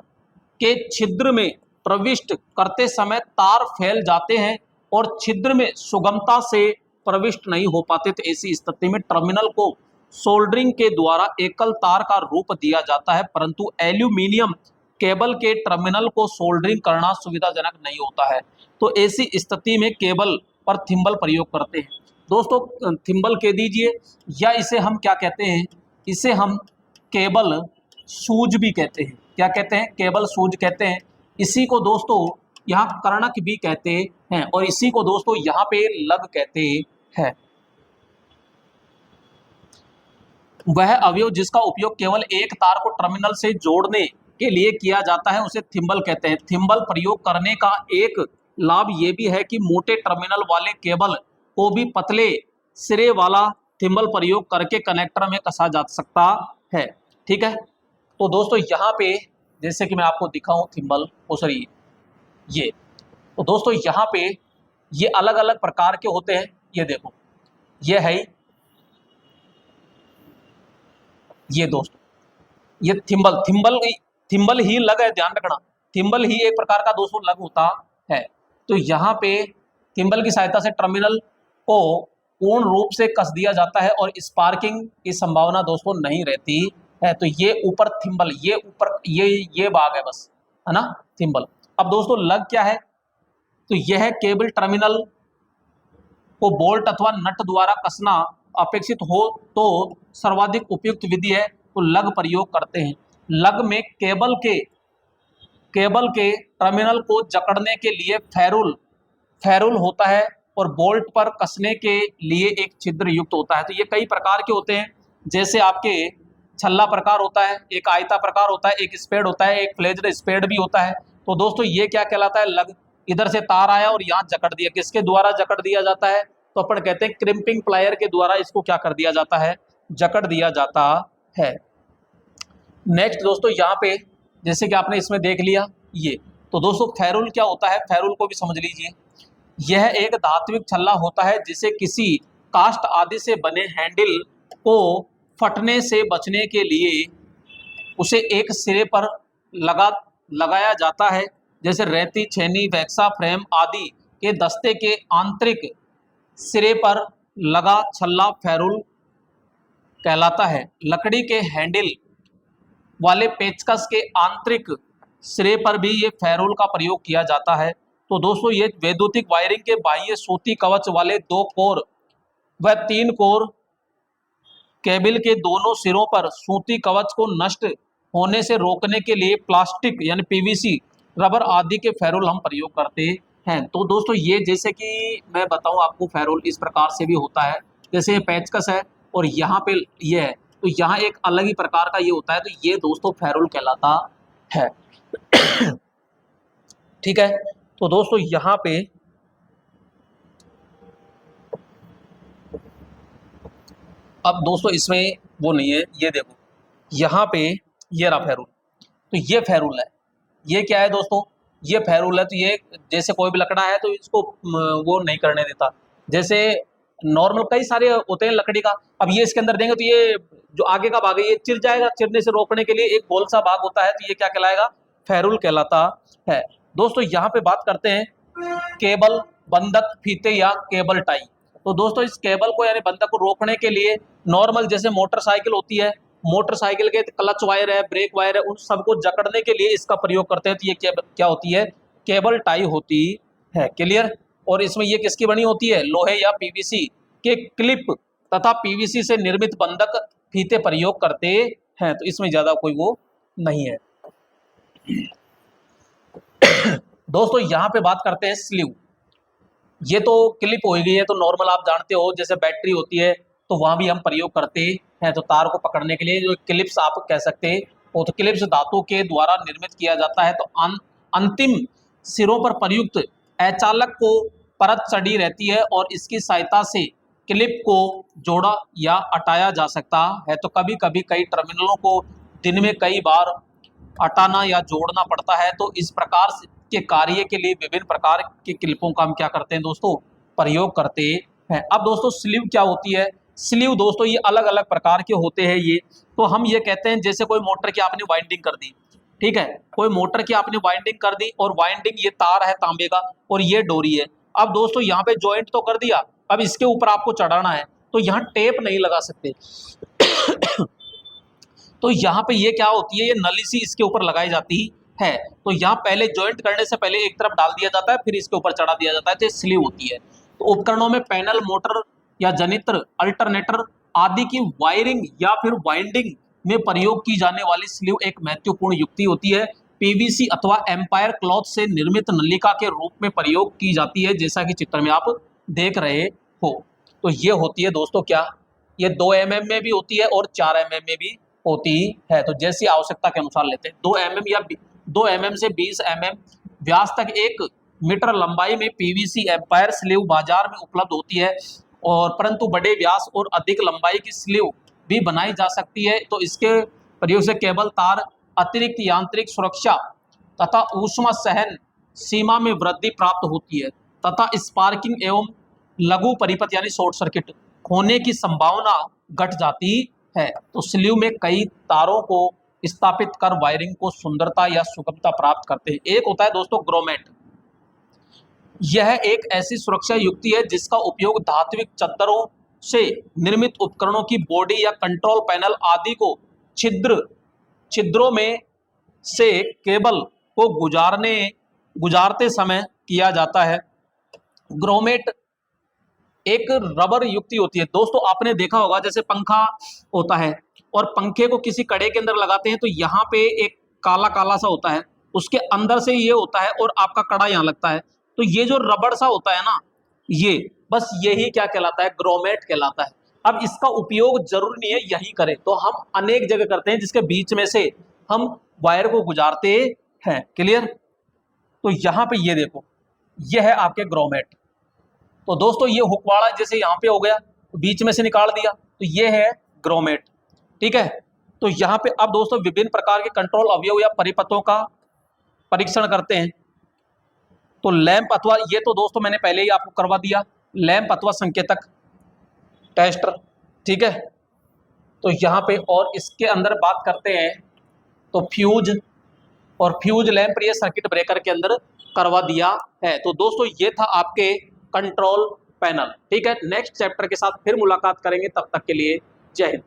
के छिद्र में प्रविष्ट करते समय तार फैल जाते हैं और छिद्र में सुगमता से प्रविष्ट नहीं हो पाते। तो ऐसी स्थिति में टर्मिनल को सोल्डरिंग के द्वारा एकल तार का रूप दिया जाता है, परंतु एल्यूमिनियम केबल के टर्मिनल को सोल्डरिंग करना सुविधाजनक नहीं होता है। तो ऐसी स्थिति में केबल पर थिम्बल प्रयोग करते हैं। दोस्तों थिम्बल कह दीजिए या इसे हम क्या कहते हैं, इसे हम केबल सूज भी कहते हैं। क्या कहते हैं? केबल सूज कहते हैं। इसी को दोस्तों यहाँ कर्णक भी कहते हैं और इसी को दोस्तों यहाँ पे लग कहते हैं। वह अवयव जिसका उपयोग केवल एक तार को टर्मिनल से जोड़ने के लिए किया जाता है उसे थिम्बल कहते हैं। थिम्बल प्रयोग करने का एक लाभ ये भी है कि मोटे टर्मिनल वाले केबल को भी पतले सिरे वाला थिम्बल प्रयोग करके कनेक्टर में कसा जा सकता है। ठीक है, तो दोस्तों यहाँ पे जैसे कि मैं आपको दिखाऊं थिम्बल, सॉरी ये, तो दोस्तों यहाँ पे ये अलग अलग प्रकार के होते हैं। ये देखो, ये है ये दोस्तों, ये थिम्बल थिम्बल थिम्बल ही लग है, ध्यान रखना, थिम्बल ही एक प्रकार का दोस्तों लग होता है। तो यहाँ पे थिम्बल की सहायता से टर्मिनल को पूर्ण रूप से कस दिया जाता है और स्पार्किंग की संभावना दोस्तों नहीं रहती है। तो ये ऊपर थिम्बल, ये ऊपर ये भाग है बस, है ना, थिम्बल। अब दोस्तों लग क्या है, तो यह केबल टर्मिनल को बोल्ट अथवा नट द्वारा कसना अपेक्षित हो तो सर्वाधिक उपयुक्त विधि है, तो लग प्रयोग करते हैं। लग में केबल के टर्मिनल को जकड़ने के लिए फेरुल होता है और बोल्ट पर कसने के लिए एक छिद्र युक्त होता है। तो ये कई प्रकार के होते हैं, जैसे आपके छल्ला प्रकार होता है, एक आयता प्रकार होता है, एक स्पेड होता है, एक फ्लेज्ड स्पेड भी होता है। तो दोस्तों ये क्या कहलाता है, लग। इधर से तार आया और यहाँ जकड़ दिया, किसके द्वारा जकड़ दिया जाता है, तो अपन कहते हैं क्रिम्पिंग प्लायर के द्वारा इसको क्या कर दिया जाता है, जकड़ दिया जाता है। नेक्स्ट दोस्तों यहाँ पे जैसे कि आपने इसमें देख लिया ये, तो दोस्तों फेरुल क्या होता है, फेरुल को भी समझ लीजिए। यह एक धात्विक छल्ला होता है जिसे किसी कास्ट आदि से बने हैंडल को फटने से बचने के लिए उसे एक सिरे पर लगाया जाता है। जैसे रेती, छेनी, वैक्सा फ्रेम आदि के दस्ते के आंतरिक सिरे पर लगा छल्ला फेरुल कहलाता है। लकड़ी के हैंडल वाले पेचकस के आंतरिक सिरे पर भी ये फेरुल का प्रयोग किया जाता है। तो दोस्तों ये वैद्युतिक वायरिंग के बाह्य सूती कवच वाले 2 कोर व 3 कोर केबल के दोनों सिरों पर सूती कवच को नष्ट होने से रोकने के लिए प्लास्टिक यानी पीवीसी, रबर आदि के फेरुल हम प्रयोग करते हैं। तो दोस्तों ये जैसे कि मैं बताऊं आपको, फेरुल इस प्रकार से भी होता है, जैसे ये पेचकस है और यहाँ पे ये है, तो यहाँ एक अलग ही प्रकार का ये होता है। तो ये दोस्तों फेरुल कहलाता है। ठीक है, तो दोस्तों यहाँ पे अब दोस्तों इसमें वो नहीं है, ये देखो यहाँ पे ये रहा फेरुल, तो ये फेरुल है। ये क्या है दोस्तों, ये फेरुल है। तो ये जैसे कोई भी लकड़ा है तो इसको वो नहीं करने देता, जैसे नॉर्मल कई सारे होते हैं लकड़ी का। अब ये इसके अंदर देंगे तो ये जो आगे का भाग है ये चिर जाएगा, चिरने से रोकने के लिए एक गोल सा भाग होता है, तो ये क्या कहलाएगा, फेरुल कहलाता है। दोस्तों यहाँ पे बात करते हैं केबल, बंधक, फीते या केबल टाई। तो दोस्तों इस केबल को यानी बंधक को रोकने के लिए नॉर्मल जैसे मोटरसाइकिल होती है, मोटरसाइकिल के क्लच वायर है, ब्रेक वायर है, उन सबको जकड़ने के लिए इसका प्रयोग करते हैं। तो ये क्या होती है, केबल टाई होती है। क्लियर। और इसमें ये किसकी बनी होती है, लोहे या पीवीसी के क्लिप तथा पीवीसी से निर्मित बंधक फीते प्रयोग करते हैं। तो इसमें ज्यादा कोई वो नहीं है। दोस्तों यहाँ पे बात करते हैं स्लीव। ये तो क्लिप हो गई है, तो नॉर्मल आप जानते हो जैसे बैटरी होती है तो वहां भी हम प्रयोग करते हैं। तो तार को पकड़ने के लिए जो क्लिप्स आप कह सकते हैं, वो तो क्लिप्स धातु के द्वारा निर्मित किया जाता है। तो अंतिम सिरों पर प्रयुक्त अचालक को परत चढ़ी रहती है और इसकी सहायता से क्लिप को जोड़ा या हटाया जा सकता है। तो कभी कभी कई टर्मिनलों को दिन में कई बार हटाना या जोड़ना पड़ता है। तो इस प्रकार के कार्य के लिए विभिन्न प्रकार के क्लिपों का हम क्या करते हैं दोस्तों, प्रयोग करते हैं। अब दोस्तों स्लीव क्या होती है, स्लीव दोस्तों ये अलग अलग प्रकार के होते हैं। ये तो हम ये कहते हैं जैसे कोई मोटर की आपने वाइंडिंग कर दी, ठीक है, कोई मोटर की आपने वाइंडिंग कर दी और वाइंडिंग ये तार है तांबे का और ये डोरी है। अब दोस्तों यहाँ पे ज्वाइंट तो कर दिया, अब इसके ऊपर आपको चढ़ाना है, तो यहाँ टेप नहीं लगा सकते। तो यहाँ पे ये क्या होती है, ये नली सी इसके ऊपर लगाई जाती है। तो यहाँ पहले ज्वाइंट करने से पहले एक तरफ डाल दिया जाता है, फिर इसके ऊपर चढ़ा दिया जाता है, तो स्लीव होती है। तो उपकरणों में पैनल, मोटर या जनित्र, अल्टरनेटर आदि की वायरिंग या फिर वाइंडिंग में प्रयोग की जाने वाली स्लीव एक महत्वपूर्ण युक्ति होती है। पीवीसी अथवा एम्पायर क्लॉथ से निर्मित नलिका के रूप में प्रयोग की जाती है, जैसा कि चित्र में आप देख रहे हो। तो ये होती है दोस्तों क्या, ये 2 mm में भी होती है और 4 mm में भी होती है। तो जैसी आवश्यकता के अनुसार लेते हैं। 2 mm या 2 mm से 20 mm व्यास तक 1 मीटर लंबाई में पीवीसी एम्पायर स्लीव बाजार में उपलब्ध होती है, और परंतु बड़े व्यास और अधिक लंबाई की स्लीव भी बनाई जा सकती है। तो इसके प्रयोग से केबल तार अतिरिक्त यांत्रिक सुरक्षा तथा ऊष्मा सहन सीमा में वृद्धि प्राप्त होती है तथा स्पार्किंग एवं लघु परिपथ यानी शॉर्ट सर्किट होने की संभावना घट जाती है। तो स्लीव में कई तारों को स्थापित कर वायरिंग को सुंदरता या सुगमता प्राप्त करते हैं। एक होता है दोस्तों ग्रोमेट। यह एक ऐसी सुरक्षा युक्ति है जिसका उपयोग धात्विक चद्दरों से निर्मित उपकरणों की बॉडी या कंट्रोल पैनल आदि को छिद्रों में से केबल को गुजारते समय किया जाता है। ग्रोमेट एक रबर युक्ति होती है दोस्तों। आपने देखा होगा जैसे पंखा होता है और पंखे को किसी कड़े के अंदर लगाते हैं तो यहाँ पे एक काला काला सा होता है, उसके अंदर से ये होता है और आपका कड़ा यहाँ लगता है। तो ये जो रबड़ सा होता है ना, ये बस यही क्या कहलाता है, ग्रोमेट कहलाता है। अब इसका उपयोग जरूरी नहीं है यही करें, तो हम अनेक जगह करते हैं जिसके बीच में से हम वायर को गुजारते हैं। क्लियर? तो यहाँ पे ये देखो, ये है आपके ग्रोमेट। तो दोस्तों ये हुकवाड़ा जैसे यहाँ पे हो गया, बीच में से निकाल दिया, तो ये है ग्रोमेट। ठीक है। तो यहाँ पे अब दोस्तों विभिन्न प्रकार के कंट्रोल अवयव या परिपथों का परीक्षण करते हैं। तो लैंप अथवा, ये तो दोस्तों मैंने पहले ही आपको करवा दिया, लैंप अथवा संकेतक टेस्टर। ठीक है। तो यहाँ पे और इसके अंदर बात करते हैं तो फ्यूज और फ्यूज लैंप ये सर्किट ब्रेकर के अंदर करवा दिया है। तो दोस्तों ये था आपके कंट्रोल पैनल। ठीक है। नेक्स्ट चैप्टर के साथ फिर मुलाकात करेंगे, तब तक के लिए जय हिंद।